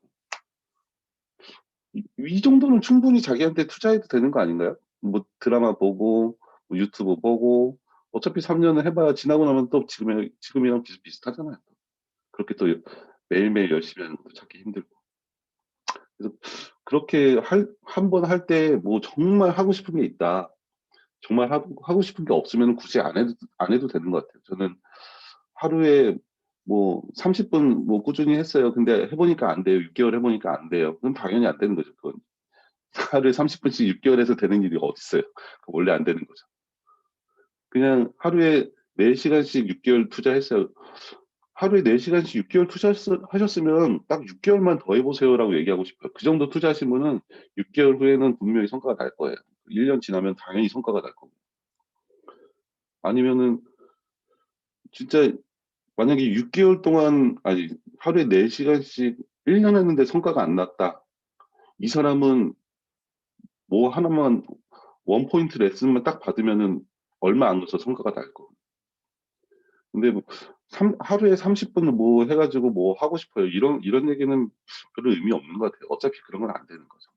이 정도는 충분히 자기한테 투자해도 되는 거 아닌가요? 뭐 드라마 보고 뭐 유튜브 보고 어차피 3년을 해봐야 지나고 나면 또 지금이랑 비슷하잖아요. 그렇게 또 매일매일 열심히 하는 것도 찾기 힘들고. 그래서 그렇게 한 번 할 때 뭐 정말 하고 싶은 게 있다. 정말 하고 싶은 게 없으면 굳이 안 해도 되는 것 같아요. 저는 하루에 뭐 30분 뭐 꾸준히 했어요. 근데 해보니까 안 돼요. 6개월 해보니까 안 돼요. 그럼 당연히 안 되는 거죠. 그건. 하루에 30분씩 6개월에서 되는 일이 어딨어요. 원래 안 되는 거죠. 그냥 하루에 4시간씩 6개월 투자했어요. 하루에 4시간씩 6개월 투자하셨으면 딱 6개월만 더 해보세요라고 얘기하고 싶어요. 그 정도 투자하신 분은 6개월 후에는 분명히 성과가 날 거예요. 1년 지나면 당연히 성과가 날 거고. 아니면은 진짜 만약에 6개월 동안, 아니, 하루에 4시간씩 1년 했는데 성과가 안 났다. 이 사람은 뭐 하나만, 원포인트 레슨만 딱 받으면은 얼마 안 걸려서 성과가 날 거. 근데 뭐, 하루에 30분 뭐 해가지고 뭐 하고 싶어요. 이런 얘기는 별로 의미 없는 것 같아요. 어차피 그런 건 안 되는 거죠.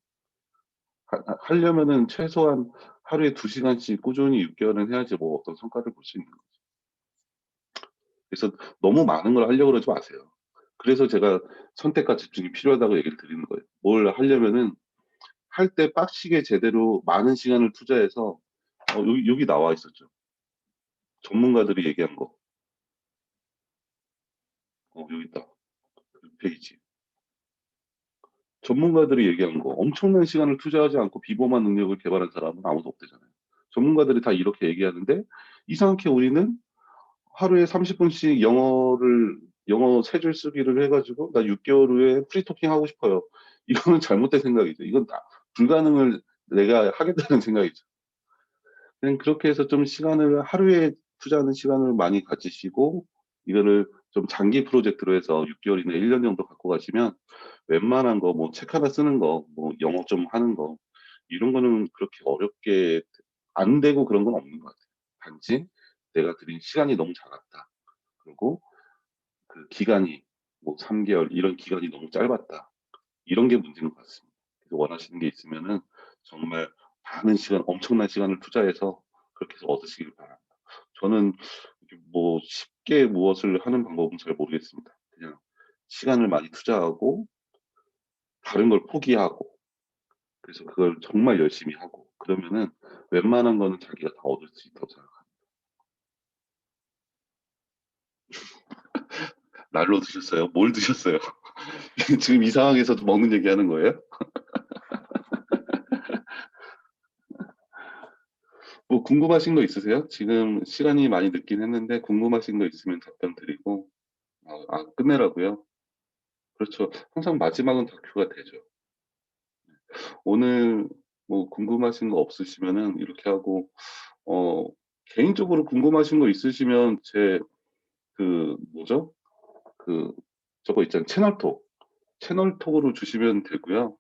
하려면은 최소한 하루에 2시간씩 꾸준히 6개월은 해야지 뭐 어떤 성과를 볼 수 있는 거죠. 그래서 너무 많은 걸 하려고 그러지 마세요. 그래서 제가 선택과 집중이 필요하다고 얘기를 드리는 거예요. 뭘 하려면은 할 때 빡시게 제대로 많은 시간을 투자해서 여기 나와 있었죠. 전문가들이 얘기한 거. 여기 있다. 그 페이지. 전문가들이 얘기한 거. 엄청난 시간을 투자하지 않고 비범한 능력을 개발한 사람은 아무도 없대잖아요. 전문가들이 다 이렇게 얘기하는데 이상하게 우리는 하루에 30분씩 영어 3줄 쓰기를 해가지고 나 6개월 후에 프리토킹 하고 싶어요. 이거는 잘못된 생각이죠. 이건 불가능을 내가 하겠다는 생각이죠. 그냥 그렇게 해서 좀 하루에 투자하는 시간을 많이 가지시고 이거를 좀 장기 프로젝트로 해서 6개월이나 1년 정도 갖고 가시면 웬만한 거 뭐 책 하나 쓰는 거, 뭐 영어 좀 하는 거 이런 거는 그렇게 어렵게 안 되고 그런 건 없는 것 같아요. 단지 내가 들인 시간이 너무 작았다. 그리고 그 기간이 뭐 3개월 이런 기간이 너무 짧았다. 이런 게 문제인 것 같습니다. 그래서 원하시는 게 있으면은 정말 엄청난 시간을 투자해서 그렇게 해서 얻으시길 바랍니다. 저는 뭐 쉽게 무엇을 하는 방법은 잘 모르겠습니다. 그냥 시간을 많이 투자하고 다른 걸 포기하고 그래서 그걸 정말 열심히 하고 그러면은 웬만한 거는 자기가 다 얻을 수 있다고 생각합니다. 날로 드셨어요? 뭘 드셨어요? 지금 이 상황에서도 먹는 얘기하는 거예요? 뭐 궁금하신 거 있으세요? 지금 시간이 많이 늦긴 했는데 궁금하신 거 있으면 답변 드리고 끝내라고요? 그렇죠. 항상 마지막은 다큐가 되죠. 오늘 뭐 궁금하신 거 없으시면은 이렇게 하고 개인적으로 궁금하신 거 있으시면 제 뭐죠? 그 저거 있잖아요. 채널톡으로 주시면 되고요.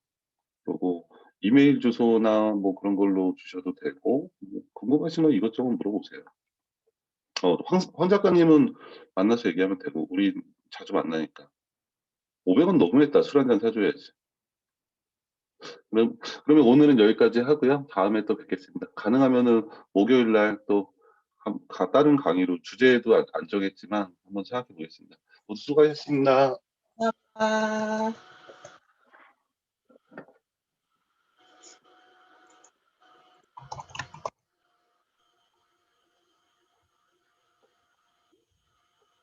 그리고 이메일 주소나 뭐 그런 걸로 주셔도 되고 뭐 궁금하신 거 이것저것 물어보세요. 황 작가님은 만나서 얘기하면 되고 우리 자주 만나니까 500원 너무했다. 술 한잔 사줘야지. 그러면 오늘은 여기까지 하고요. 다음에 또 뵙겠습니다. 가능하면은 목요일 날 또 다른 강의로 주제도 안 정했지만 한번 생각해 보겠습니다. 모두 수고하셨습니다. 아.